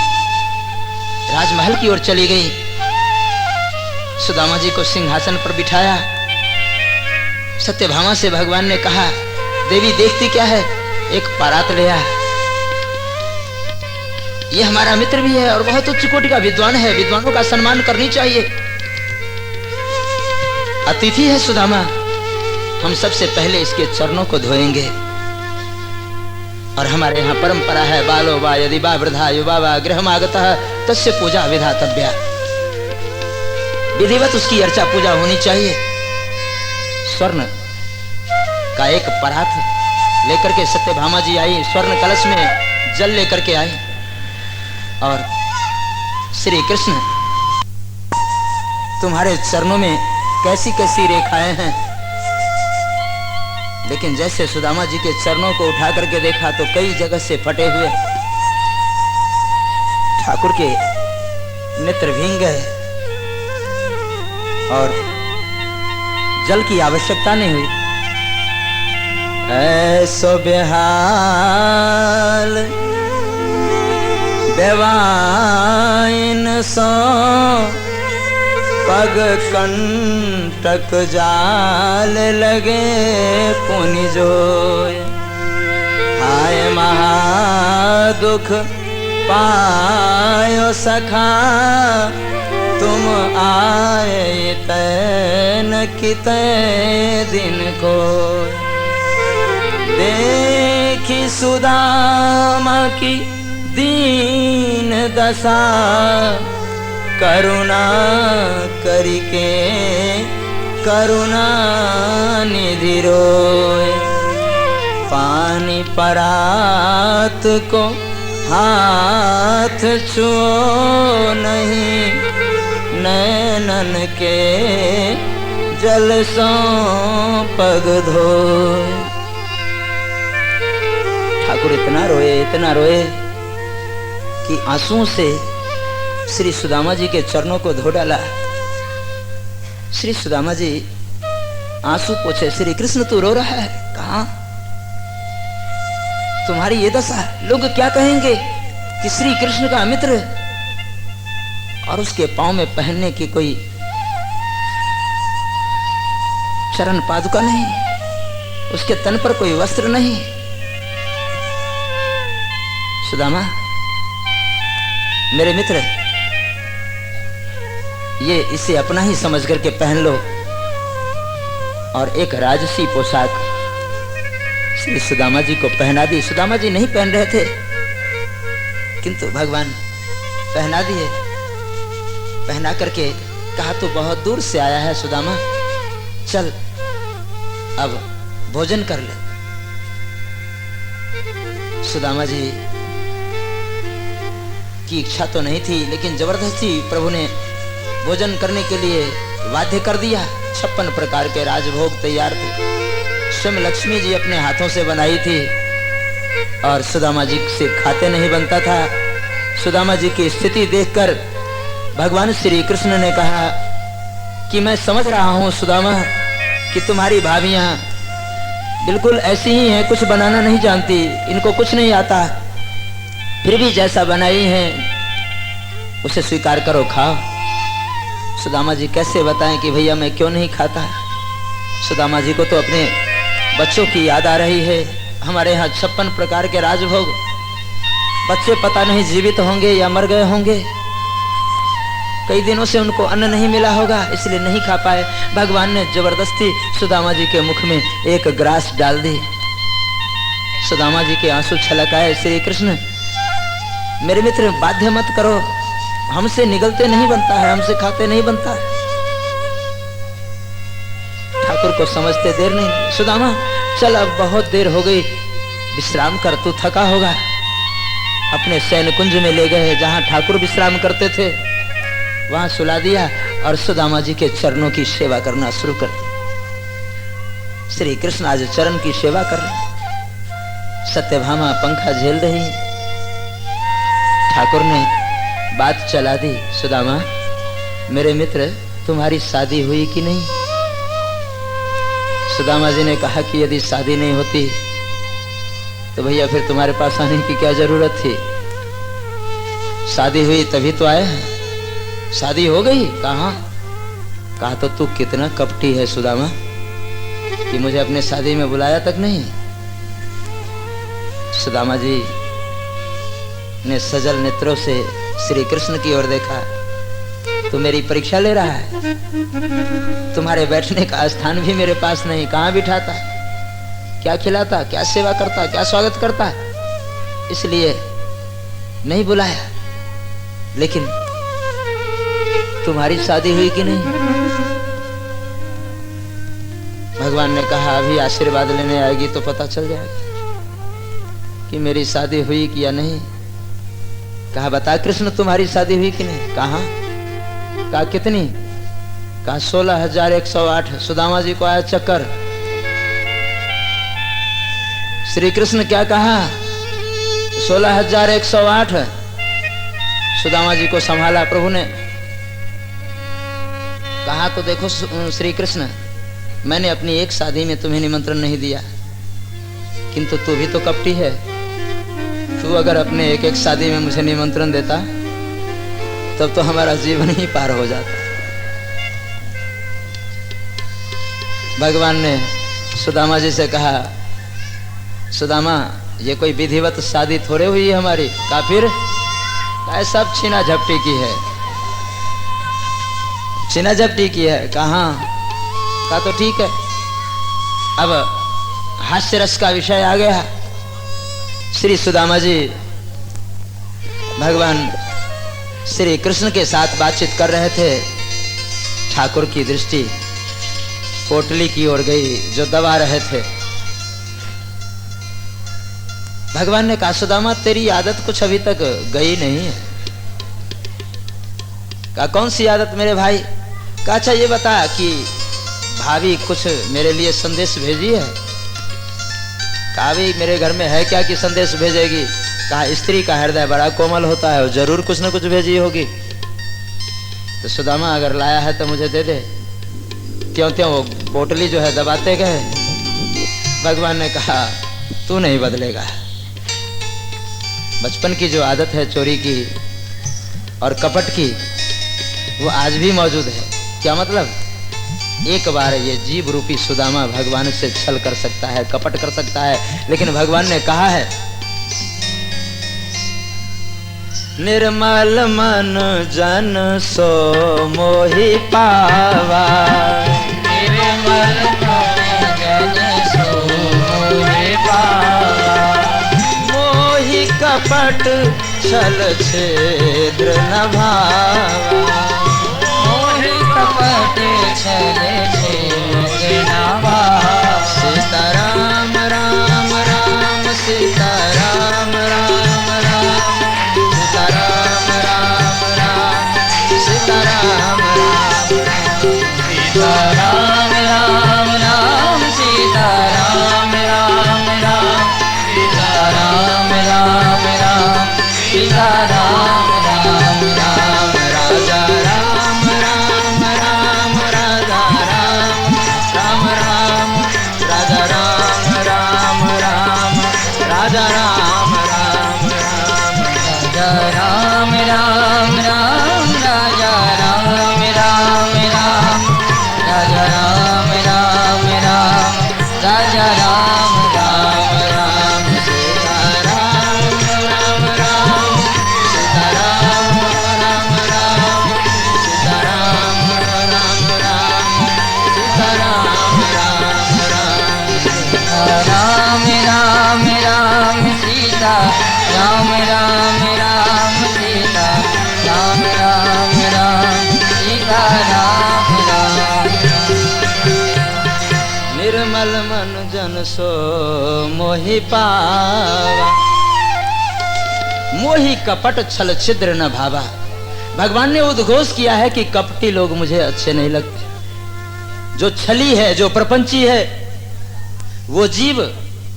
राजमहल की ओर चली गई। सुदामा जी को सिंहासन पर बिठाया। सत्यभामा से भगवान ने कहा, देवी देखती क्या है, एक परात ले आ। ये हमारा मित्र भी है और बहुत उच्च कोटि का विद्वान है, विद्वानों का सम्मान करनी चाहिए। अतिथि है सुदामा, हम सबसे पहले इसके चरणों को धोएंगे। और हमारे यहाँ परंपरा है, बालो वा यदि वा वृद्धा युवा वा गृहमागतः तस्य पूजा विधातव्या। विधिवत उसकी अर्चा पूजा होनी चाहिए। स्वर्ण का एक परात लेकर के सत्यभामा जी आई, स्वर्ण कलश में जल लेकर के आई और श्री कृष्ण तुम्हारे चरणों में कैसी कैसी रेखाएं हैं। लेकिन जैसे सुदामा जी के चरणों को उठा करके देखा तो कई जगह से फटे हुए। ठाकुर के नेत्र भींग गए और जल की आवश्यकता नहीं हुई। ऐसो बेहाल बेवाइन सो पग कंटक जाल लगे पुनि जोय। हाय महादुख पायो सखा तुम आए तैन कितने दिन को। देखी सुदामा की दीन दशा करुणा करिके करुणा निधि रोए। पानी परात को हाथ छुओ नहीं, नैनन के जल सो पग धोए। ठाकुर इतना रोए कि आंसुओं से श्री सुदामा जी के चरणों को धो डाला। श्री सुदामा जी आंसू पोछे, श्री कृष्ण तू रो रहा है? कहां? तुम्हारी ये दशा, लोग क्या कहेंगे कि श्री कृष्ण का मित्र और उसके पांव में पहनने की कोई चरण पादुका नहीं, उसके तन पर कोई वस्त्र नहीं। सुदामा मेरे मित्र, ये इसे अपना ही समझ करके पहन लो। और एक राजसी पोशाक श्री सुदामा जी को पहना दी। सुदामा जी नहीं पहन रहे थे किंतु भगवान पहना दिए। पहना करके कहा, तो बहुत दूर से आया है सुदामा, चल अब भोजन कर ले। सुदामा जी की इच्छा तो नहीं थी, लेकिन जबरदस्ती प्रभु ने भोजन करने के लिए बाध्य कर दिया। 56 प्रकार के राजभोग तैयार थे, स्वयं लक्ष्मी जी अपने हाथों से बनाई थी और सुदामा जी से खाते नहीं बनता था। सुदामा जी की स्थिति देखकर भगवान श्री कृष्ण ने कहा कि मैं समझ रहा हूं सुदामा कि तुम्हारी भाभियां बिल्कुल ऐसी ही हैं, कुछ बनाना नहीं जानती, इनको कुछ नहीं आता, फिर भी जैसा बनाई हैं उसे स्वीकार करो, खाओ। सुदामा जी कैसे बताएं कि भैया मैं क्यों नहीं खाता। सुदामा जी को तो अपने बच्चों की याद आ रही है। हमारे यहाँ 56 प्रकार के राजभोग, बच्चे पता नहीं जीवित होंगे या मर गए होंगे, कई दिनों से उनको अन्न नहीं मिला होगा, इसलिए नहीं खा पाए। भगवान ने जबरदस्ती सुदामा जी के मुख में एक ग्रास डाल दी। सुदामा जी के आंसू छलक आए। श्री कृष्ण, मेरे मित्र बाध्य मत करो, हमसे निगलते नहीं बनता है, हमसे खाते नहीं बनता है। ठाकुर को समझते देर नहीं। सुदामा चल, अब बहुत देर हो गई, विश्राम कर, तू थका होगा। अपने शयन कुंज में ले गए जहां ठाकुर विश्राम करते थे, वहां सुला दिया और सुदामा जी के चरणों की सेवा करना शुरू कर दी। श्री कृष्ण आज चरण की सेवा कर रहे। सत्यभामा पंखा झेल रही। ठाकुर ने बात चला दी, सुदामा मेरे मित्र तुम्हारी शादी हुई कि नहीं? सुदामा जी ने कहा कि यदि शादी नहीं होती तो भैया फिर तुम्हारे पास आने की क्या जरूरत थी? शादी हुई तभी तो आए हैं। शादी हो गई? कहा तो तू कितना कपटी है सुदामा कि मुझे अपने शादी में बुलाया तक नहीं। सुदामा जी ने सजल नेत्रों से श्री कृष्ण की ओर देखा। तू मेरी परीक्षा ले रहा है? तुम्हारे बैठने का स्थान भी मेरे पास नहीं, कहां बिठाता, क्या खिलाता, क्या सेवा करता, क्या स्वागत करता, इसलिए नहीं बुलाया। लेकिन तुम्हारी शादी हुई कि नहीं? भगवान ने कहा अभी आशीर्वाद लेने आएगी तो पता चल जाएगा कि मेरी शादी हुई कि या नहीं। कहा बता कृष्ण तुम्हारी शादी हुई कि नहीं? कहा कितनी? कहा 16,108। सुदामा जी को आया चक्कर। श्री कृष्ण क्या कहा? 16,108। सुदामा जी को संभाला प्रभु ने। कहा तो देखो श्री कृष्ण, मैंने अपनी एक शादी में तुम्हें निमंत्रण नहीं दिया, किंतु तू भी तो कपटी है। तू अगर अपने एक शादी में मुझे निमंत्रण देता तब तो हमारा जीवन ही पार हो जाता। भगवान ने सुदामा जी से कहा सुदामा ये कोई विधिवत शादी थोड़े हुई है हमारी। का फिर सब छीना झपटी की है, छीना झपटी की है। कहा तो ठीक है। अब हास्य रस का विषय आ गया। श्री सुदामा जी भगवान श्री कृष्ण के साथ बातचीत कर रहे थे। ठाकुर की दृष्टि पोटली की ओर गई जो दबा रहे थे। भगवान ने कहा सुदामा तेरी आदत कुछ अभी तक गई नहीं है। कहा कौन सी आदत मेरे भाई? कहा अच्छा ये बता कि भाभी कुछ मेरे लिए संदेश भेजी है? कहा भी मेरे घर में है क्या कि संदेश भेजेगी? कहा स्त्री का हृदय बड़ा कोमल होता है, जरूर कुछ न कुछ भेजी होगी। तो सुदामा अगर लाया है तो मुझे दे दे। त्यों त्यों वो पोटली जो है दबाते गए। भगवान ने कहा तू नहीं बदलेगा। बचपन की जो आदत है चोरी की और कपट की वो आज भी मौजूद है। क्या मतलब? एक बार ये जीव रूपी सुदामा भगवान से छल कर सकता है, कपट कर सकता है, लेकिन भगवान ने कहा है निर्मल मन जन सो मोहि पावा। निर्मल मन जन सो मोहि पावा। मोहि कपट छल छेद्र न भावा। मोहि कपट छल छेद्र न भावा। सीताराम राम राम सीताराम राम राम सीताराम राम राम सीताराम राम सीताराम राम राम सीताराम राम राम सीताराम राम राम सीताराम राम राम। राजा राम राम राम राजा राम राम राम राजा राम राम राम राजा राम राम राम राजा राम राम राम राजा राम राम सीता, राम राम राम सीता, राम राम राम सीता, राम राम निर्मल मन जन सो मोहि पावा, मोहि कपट छल छिद्र न भावा। भगवान ने उद्घोष किया है कि कपटी लोग मुझे अच्छे नहीं लगते, जो छली है, जो प्रपंची है, वो जीव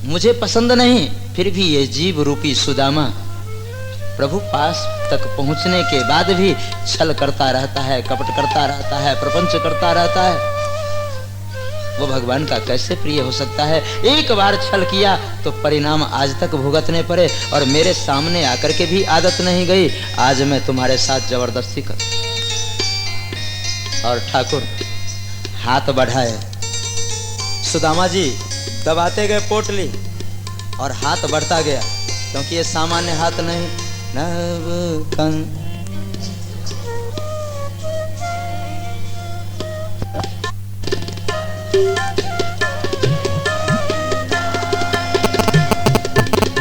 मुझे पसंद नहीं। फिर भी ये जीव रूपी सुदामा प्रभु पास तक पहुंचने के बाद भी छल करता रहता है, कपट करता रहता है, प्रपंच करता रहता है। वो भगवान का कैसे प्रिय हो सकता है? एक बार छल किया तो परिणाम आज तक भुगतने पड़े, और मेरे सामने आकर के भी आदत नहीं गई। आज मैं तुम्हारे साथ जबरदस्ती कर। और ठाकुर हाथ बढ़ाए, सुदामा जी दबाते गए पोटली और हाथ बढ़ता गया, क्योंकि ये सामान्य हाथ नहीं। नव कं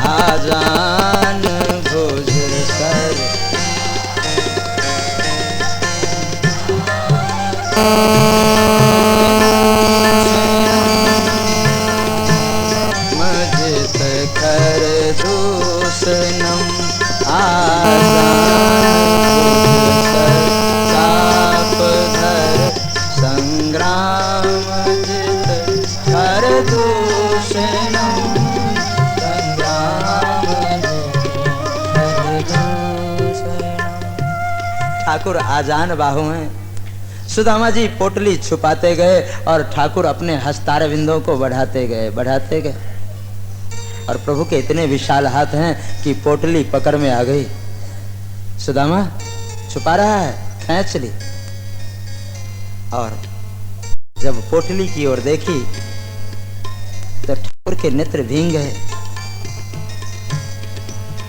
आजान भुज सर मजित कर दूसनम, आजान भुज सर चाप धर संग्राम, जित कर दूसनम ठाकुर आजान बाहु हैं। सुदामा जी पोटली छुपाते गए और ठाकुर अपने हस्तारविंदों को बढ़ाते गए, बढ़ाते गए, और प्रभु के इतने विशाल हाथ हैं कि पोटली पकड़ में आ गई। सुदामा छुपा रहा है, खींच ली, और जब पोटली की ओर देखी तो ठाकुर के नेत्र भींग गए।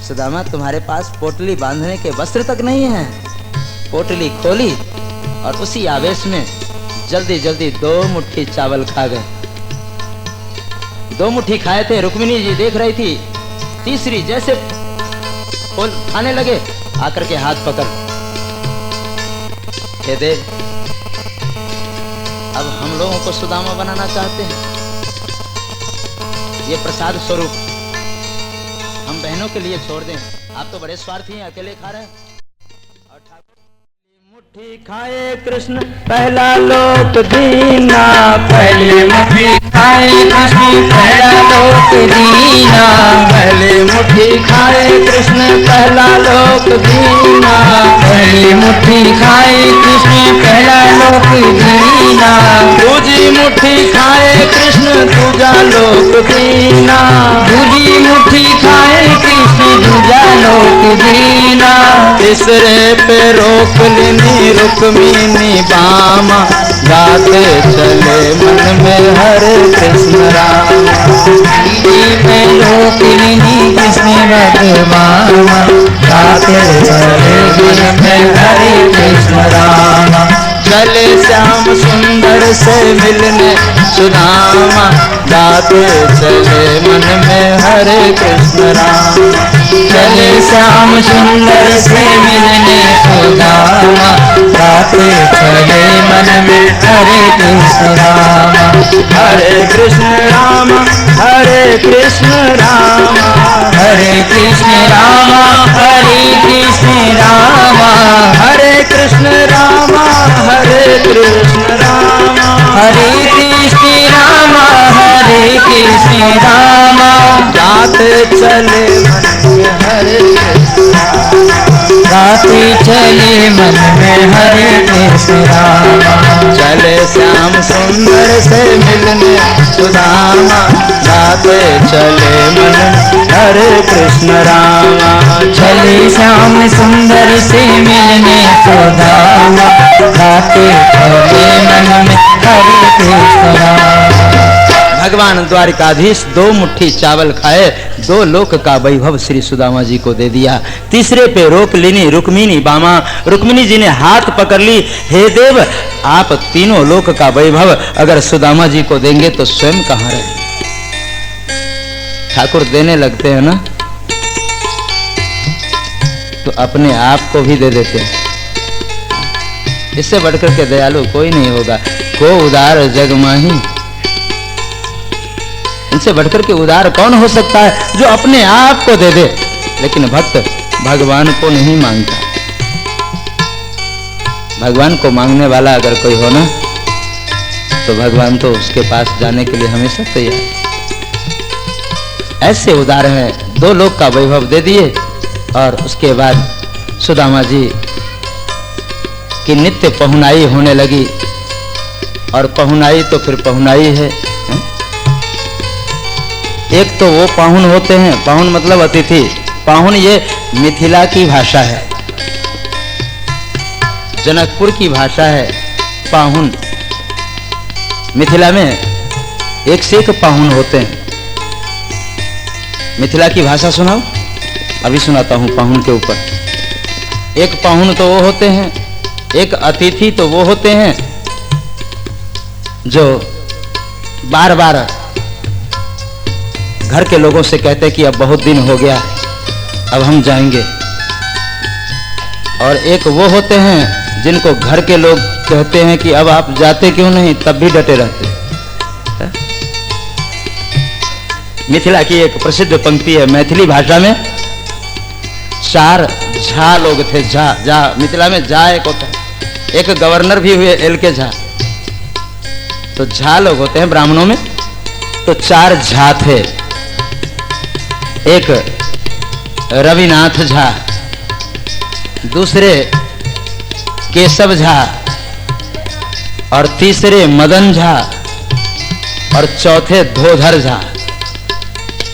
सुदामा तुम्हारे पास पोटली बांधने के वस्त्र तक नहीं है। पोटली खोली और उसी आवेश में जल्दी जल्दी 2 मुट्ठी चावल खा गए। 2 मुट्ठी खाए थे, रुक्मिणी जी देख रही थी। तीसरी जैसे खाने लगे, आकर के हाथ पकड़, हे देव, अब हम लोगों को सुदामा बनाना चाहते हैं। ये प्रसाद स्वरूप हम बहनों के लिए छोड़ दें। आप तो बड़े स्वार्थी हैं, अकेले खा रहे हैं। और ठाकुर मुट्ठी खाए कृष्ण पहला लोक दीना, पहले मुट्ठी खाए कृष्ण पहला लोक दीना, पहले मुट्ठी खाए कृष्ण पहला लोक दीना, पहले मुट्ठी खाए कृष्ण पहला लोक दीना, दूजी मुट्ठी खाए कृष्ण दूजा लोक दीना, दूजी मुट्ठी खाए कृष्ण दूजा लोक दीना, तीसरे पे रोक लेनी रुक्मिणी बामा, गाते चले मन में हरे कृष्ण राम, में लोक लेनी कृष्ण भगवान, गाते चले मन में हरे कृष्ण राम, चले श्याम सुंदर से मिलने सुदामा, गाते चले मन में हरे कृष्ण राम, चले श्याम सुंदर से मिलने सुदामा, गाते चले मन में हरे कृष्ण राम, हरे कृष्ण राम हरे कृष्ण राम, हरे कृष्ण राम हरे कृष्ण राम, हरे कृष्ण राम हरे कृष्ण राम, हरे कृष्ण राम हरे कृष्ण राम, गाते चले मन में हरे कृष्ण राम, गाते चले मन में हरे कृष्ण राम, चले श्याम सुंदर से मिलने सुदामा, गाते चले मन में हरे कृष्ण राम, चले श्याम सुंदर से मिलने सुदामा, गाते चले मन में हरे कृष्ण राम। भगवान द्वारिकाधीश 2 मुट्ठी चावल खाए, 2 लोक का वैभव श्री सुदामा जी को दे दिया। तीसरे पे रोक लेनी रुक्मिणी बामा, रुक्मिणी जी ने हाथ पकड़ ली, हे देव, आप तीनों लोक का वैभव अगर सुदामा जी को देंगे तो स्वयं कहाँ रहे। ठाकुर देने लगते हैं ना, तो अपने आप को भी दे देते हैं। इससे बढ़कर के दयालु कोई नहीं होगा। को उदार जग माही, इनसे बढ़कर के उदार कौन हो सकता है जो अपने आप को दे दे। लेकिन भक्त भगवान को नहीं मांगता। भगवान को मांगने वाला अगर कोई हो ना, तो भगवान तो उसके पास जाने के लिए हमेशा तैयार। ऐसे उदार हैं, 2 लोक का वैभव दे दिए और उसके बाद सुदामा जी की नित्य पहुनाई होने लगी। और पहुनाई तो फिर पहुनाई है। एक तो वो पाहुन होते हैं, पाहुन मतलब अतिथि। पाहुन ये मिथिला की भाषा है, जनकपुर की भाषा है पाहुन। मिथिला में एक से एक पाहुन होते हैं। मिथिला की भाषा सुनाओ, अभी सुनाता हूं पाहुन के ऊपर। एक पाहुन तो वो होते हैं, एक अतिथि तो वो होते हैं जो बार बार घर के लोगों से कहते कि अब बहुत दिन हो गया, अब हम जाएंगे। और एक वो होते हैं जिनको घर के लोग कहते हैं कि अब आप जाते क्यों नहीं, तब भी डटे रहते। मिथिला की एक प्रसिद्ध पंक्ति है, मैथिली भाषा में 4 झा लोग थे। झा, झा मिथिला में झा एक होता है, एक गवर्नर भी हुए एल के झा। तो झा लोग होते हैं ब्राह्मणों में। तो 4 झा थे। एक रविनाथ झा, दूसरे केशव झा, और तीसरे मदन झा, और चौथे धोधर झा।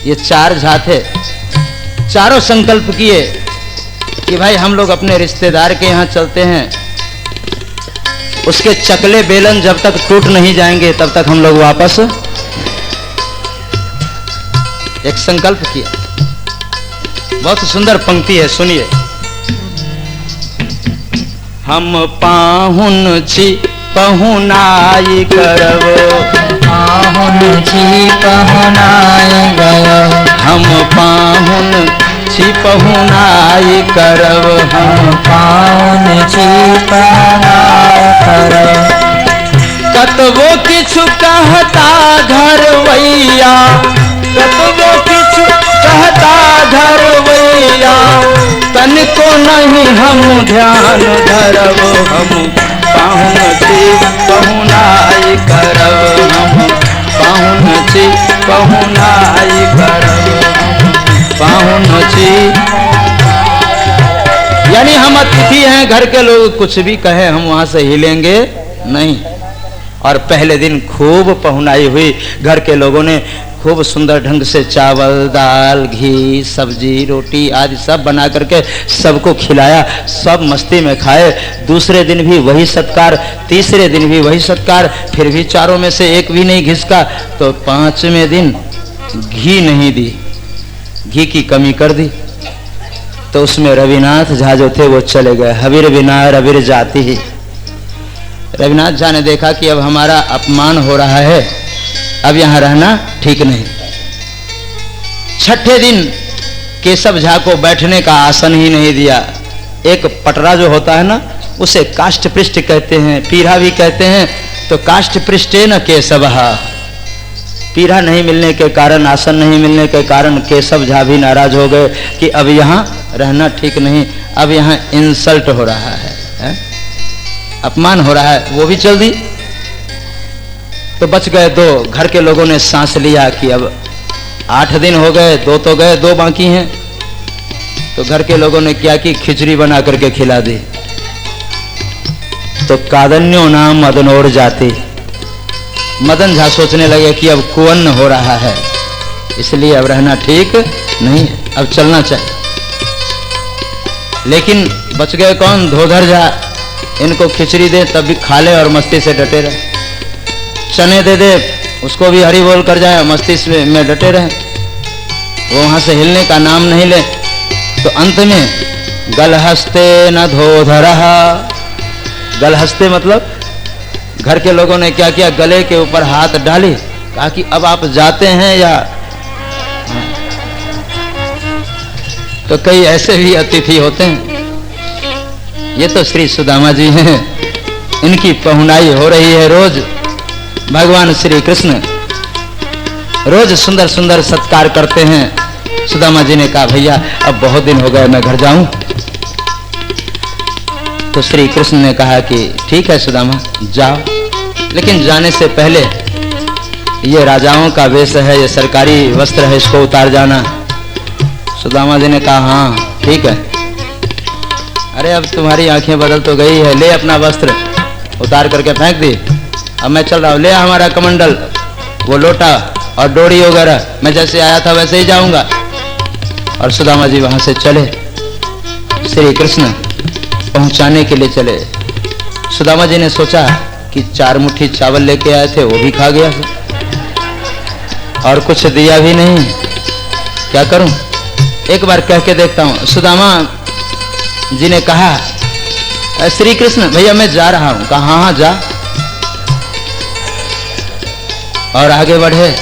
ये 4 झा थे। चारों संकल्प किए कि भाई हम लोग अपने रिश्तेदार के यहाँ चलते हैं, उसके चकले बेलन जब तक टूट नहीं जाएंगे तब तक हम लोग वापस। एक संकल्प किया। बहुत सुंदर पंक्ति है, सुनिए। हम पाहुन छी पहुनाई करब, पाहुन छी पहुनाई गयो। हम पाहुन छी पहुनाई करब, हम पाहुन छी पहुनाई करब। कतबो किछु कहता घरवैया, कतबो किछु कहता घरवैया, तनिको नहीं हम ध्यान धरब। हम पाहुन छी पहुनाई करब, हम पाहुन छी पहुनाई करब, पाहुन छी। यानी हम अतिथि हैं, घर के लोग कुछ भी कहें हम वहां से हिलेंगे नहीं। और पहले दिन खूब पहुनाई हुई। घर के लोगों ने खूब सुंदर ढंग से चावल, दाल, घी, सब्जी, रोटी आदि सब बना करके सबको खिलाया। सब मस्ती में खाए। दूसरे दिन भी वही सत्कार, तीसरे दिन भी वही सत्कार, फिर भी चारों में से एक भी नहीं घिसका। तो 5वें दिन घी नहीं दी, घी की कमी कर दी। तो उसमें रविनाथ झा जो थे वो चले गए। हबीर बिना रविर जाती ही। रविनाथ झा ने देखा कि अब हमारा अपमान हो रहा है, अब यहां रहना ठीक नहीं। 6ठे दिन केशव झा को बैठने का आसन ही नहीं दिया। एक पटरा जो होता है ना, उसे काष्ठ पृष्ठ कहते हैं, पीढ़ा भी कहते हैं। तो काष्ठ पृष्ठे न केशव, पीढ़ा नहीं मिलने के कारण, आसन नहीं मिलने के कारण केशव झा भी नाराज हो गए कि अब यहाँ रहना ठीक नहीं, अब यहाँ इंसल्ट हो रहा है, अपमान हो रहा है। वो भी चल दी। तो बच गए 2। घर के लोगों ने सांस लिया कि अब 8 दिन हो गए, 2 तो गए, 2 बाकी हैं। तो घर के लोगों ने क्या की, खिचड़ी बना करके खिला दी। तो कादन्यो नाम मदनोर जाती। मदन झा सोचने लगे कि अब कुअन्न हो रहा है, इसलिए अब रहना ठीक नहीं है, अब चलना चाहिए। लेकिन बच गए कौन, धोधर झा। इनको खिचड़ी दे तब भी खा ले और मस्ती से डटे रहे, चने दे दे उसको भी हरी बोल कर जाए, मस्ती में डटे रहे, वो वहां से हिलने का नाम नहीं ले। तो अंत में गलहस्ते न धोधरहा। गलहस्ते मतलब घर के लोगों ने क्या किया, गले के ऊपर हाथ डाली, कहा कि अब आप जाते हैं या। तो कई ऐसे भी अतिथि होते हैं। ये तो श्री सुदामा जी हैं, इनकी पहुनाई हो रही है रोज। भगवान श्री कृष्ण रोज सुंदर सुंदर सत्कार करते हैं। सुदामा जी ने कहा भैया अब बहुत दिन हो गए, मैं घर जाऊं। तो श्री कृष्ण ने कहा कि ठीक है सुदामा जाओ, लेकिन जाने से पहले ये राजाओं का वेश है, ये सरकारी वस्त्र है, इसको उतार जाना। सुदामा जी ने कहा हाँ ठीक है। अरे अब तुम्हारी आंखें बदल तो गई है, ले अपना वस्त्र उतार करके फेंक दी। अब मैं चल रहा हूँ, ले हमारा कमंडल, वो लोटा और डोरी वगैरह, मैं जैसे आया था वैसे ही जाऊंगा। और सुदामा जी वहां से चले, श्री कृष्ण पहुंचाने के लिए चले। सुदामा जी ने सोचा कि 4 मुट्ठी चावल लेके आए थे वो भी खा गया और कुछ दिया भी नहीं, क्या करूं? एक बार कह के देखता हूं। सुदामा जी ने कहा श्री कृष्ण भैया मैं जा रहा हूं। कहा हाँ जा, और आगे बढ़े।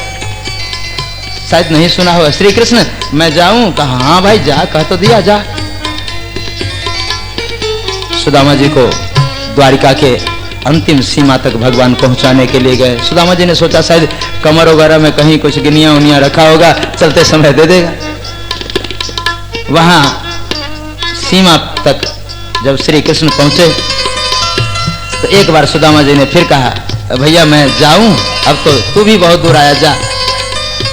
शायद नहीं सुना होगा, श्री कृष्ण मैं जाऊं। कहा हाँ भाई जा, कह तो दिया जा। सुदामा जी को द्वारिका के अंतिम सीमा तक भगवान पहुंचाने के लिए गए। सुदामा जी ने सोचा शायद कमर वगैरह में कहीं कुछ गिनिया उनिया रखा होगा, चलते समय दे देगा। वहां सीमा तक जब श्री कृष्ण पहुंचे तो एक बार सुदामा जी ने फिर कहा भैया मैं जाऊं, अब तो तू भी बहुत दूर आया, जा।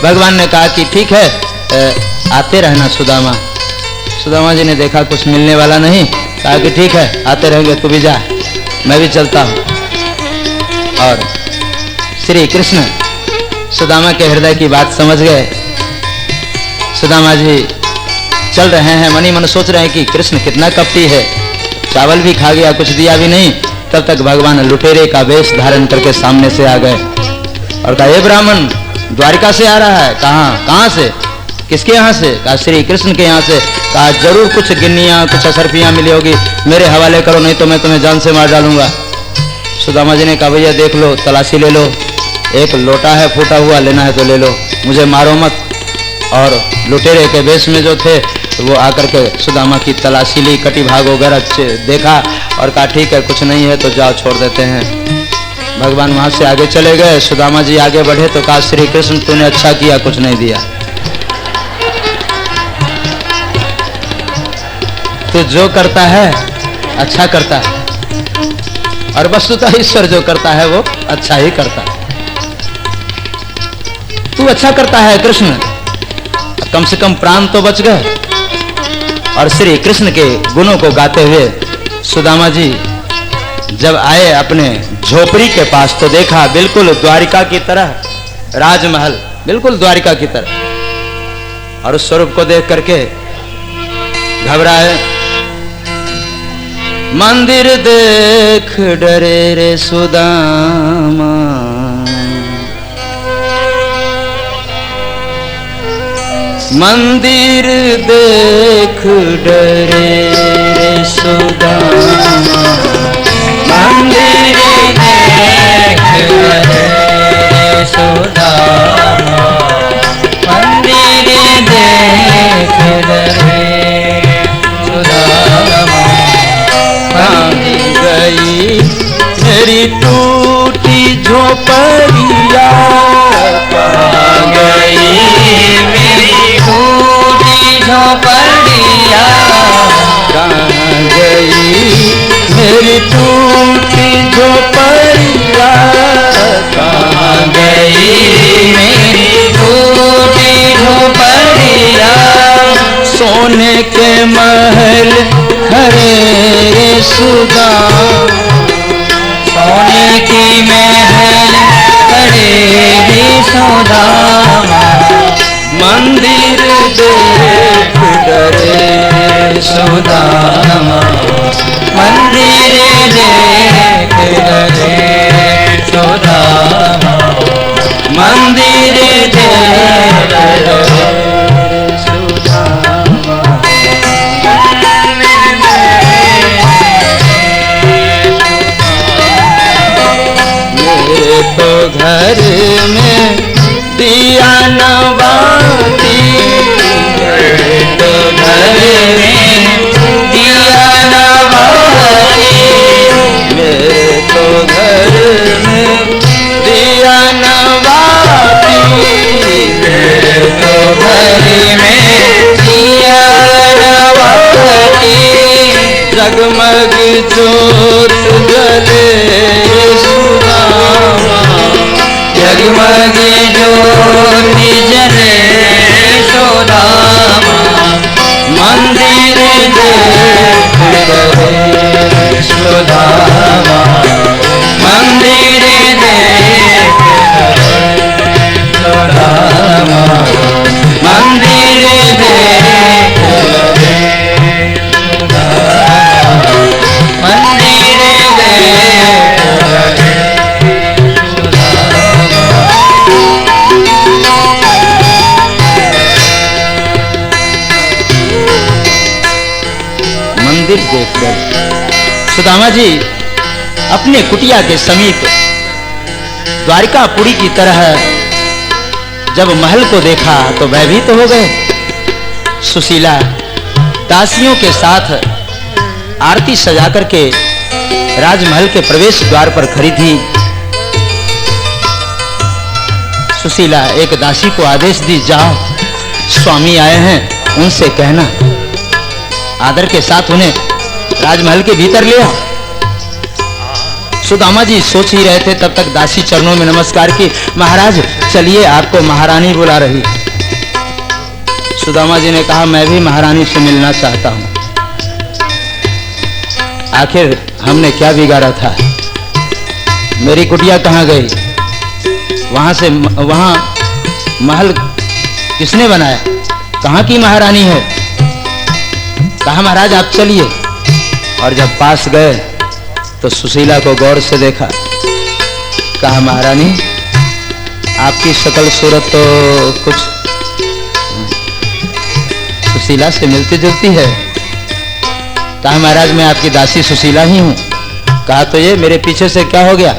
भगवान ने कहा कि ठीक है आते रहना सुदामा। सुदामा जी ने देखा कुछ मिलने वाला नहीं, कहा कि ठीक है आते रहेंगे, तू भी जा, मैं भी चलता हूं। और श्री कृष्ण सुदामा के हृदय की बात समझ गए। सुदामा जी चल रहे हैं, मनी मन सोच रहे हैं कि कृष्ण कितना कपटी है, चावल भी खा गया, कुछ दिया भी नहीं। तब तक भगवान लुटेरे का वेश धारण करके सामने से आ गए और कहा ये ब्राह्मण द्वारिका से आ रहा है। कहाँ से? किसके यहाँ से? कहा श्री कृष्ण के यहाँ से। कहा जरूर कुछ गिन्नियाँ कुछ असरफियाँ मिली होगी, मेरे हवाले करो, नहीं तो मैं तुम्हें जान से मार डालूंगा। सुदामा जी ने कहा भैया देख लो, तलाशी ले लो, एक लोटा है फूटा हुआ, लेना है तो ले लो, मुझे मारो मत। और लुटेरे के वेश में जो थे वो आकर के सुदामा की तलाशी ली, कटी भाग वगैरह देखा और कहा ठीक है कुछ नहीं है तो जाओ छोड़ देते हैं। भगवान वहां से आगे चले गए। सुदामा जी आगे बढ़े तो कहा श्री कृष्ण तूने अच्छा किया, कुछ नहीं दिया। तो जो करता है अच्छा करता है, और वस्तुतः ईश्वर जो करता है वो अच्छा ही करता है। तू अच्छा करता है कृष्ण, कम से कम प्राण तो बच गए। और श्री कृष्ण के गुणों को गाते हुए सुदामा जी जब आए अपने झोपड़ी के पास तो देखा बिल्कुल द्वारिका की तरह राजमहल, बिल्कुल द्वारिका की तरह। और उस स्वरूप को देख करके घबराए। मंदिर देख डरे रे सुदामा, मंदिर देख डरे रे सुदामा, मंदिर देख डरे रे सुदामा, मंदिर देख डरे सुदामा। कहाँ गई मेरी टूटी झोपड़िया, कहाँ गई मेरी टूटी झोपड़िया, कहाँ गई मेरी टूटी झोपड़िया, कहाँ गई मेरी टूटी झोपड़िया। सोने के महल खड़े रे सुदामा, सोने की महल खड़े रे सुदामा, मंदिर देख डरे सुदामा, मंदिर देख डरे सुदामा, मंदिर देख डरे सुदामा। मेरे तो घर में दिया न बाती, तो घर नवाती तो भरी में दिया नवाती जगमग ज्योत जले सुदामा जगमग ज्योति जले सुदामा मंदिर देख रहे सुदामा मंदिर देख सुदामा मंदिर देख मंदिर मंदिर देखकर सुदामा जी अपने कुटिया के समीप द्वारिकापुरी की तरह जब महल को देखा तो भयभीत हो गए। सुशीला दासियों के साथ आरती सजा करके राजमहल के प्रवेश द्वार पर खड़ी थी। सुशीला एक दासी को आदेश दी, जाओ स्वामी आए हैं उनसे कहना आदर के साथ उन्हें राजमहल के भीतर ले आओ। सुदामा जी सोच ही रहे थे तब तक दासी चरणों में नमस्कार की, महाराज चलिए आपको महारानी बुला रही। सुदामा जी ने कहा, मैं भी महारानी से मिलना चाहता हूं। आखिर हमने क्या बिगाड़ा था? मेरी कुटिया कहां गई? वहां महल किसने बनाया? कहां की महारानी है? कहा महाराज आप चलिए। और जब पास गए तो सुशीला को गौर से देखा। कहा महारानी आपकी शकल सूरत तो कुछ सुशीला से मिलती जुलती है। कहा महाराज मैं आपकी दासी सुशीला ही हूं। कहा तो ये मेरे पीछे से क्या हो गया?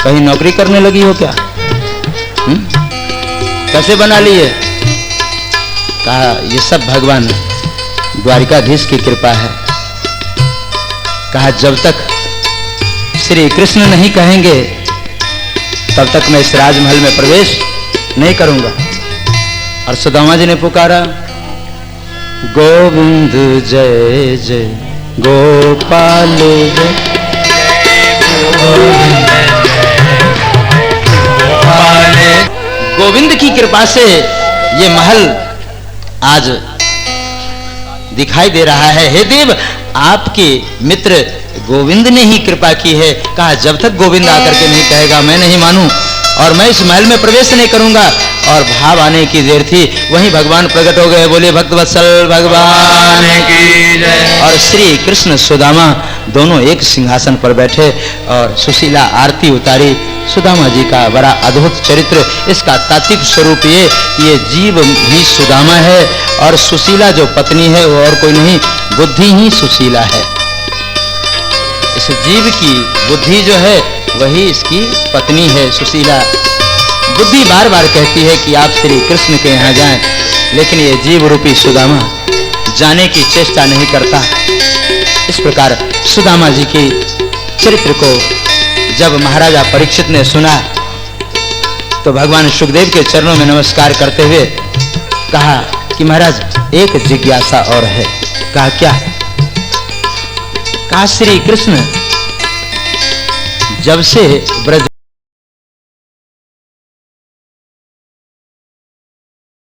कहीं नौकरी करने लगी हो क्या? कैसे बना लिए? कहा ये सब भगवान द्वारिकाधीश की कृपा है। कहा जब तक श्री कृष्ण नहीं कहेंगे तब तक मैं इस राजमहल में प्रवेश नहीं करूंगा। और सुदामा जी ने पुकारा, गोविंद जय जय गोपाल जय गोविंद की कृपा से ये महल आज दिखाई दे रहा है। हे देव आपके मित्र गोविंद ने ही कृपा की है। कहा जब तक गोविंद आकर के नहीं कहेगा मैं नहीं मानूं और मैं इस महल में प्रवेश नहीं करूंगा। और भाव आने की देर थी, वहीं भगवान प्रकट हो गए। बोले भक्तवत्सल भगवान की जय। और श्री कृष्ण सुदामा दोनों एक सिंहासन पर बैठे और सुशीला आरती उतारी। सुदामा जी का बड़ा अद्भुत चरित्र, इसका तात्विक स्वरूप ये जीव भी सुदामा है और सुशीला जो पत्नी है वो और कोई नहीं, बुद्धि ही सुशीला है। इस जीव की बुद्धि जो है वही इसकी पत्नी है सुशीला। बुद्धि बार बार कहती है कि आप श्री कृष्ण के यहाँ जाएं, लेकिन ये जीव रूपी सुदामा जाने की चेष्टा नहीं करता। इस प्रकार सुदामा जी के चरित्र को जब महाराजा परीक्षित ने सुना तो भगवान सुखदेव के चरणों में नमस्कार करते हुए कहा कि महाराज एक जिज्ञासा और है। कहा क्या? कहा श्री कृष्ण जब से ब्रज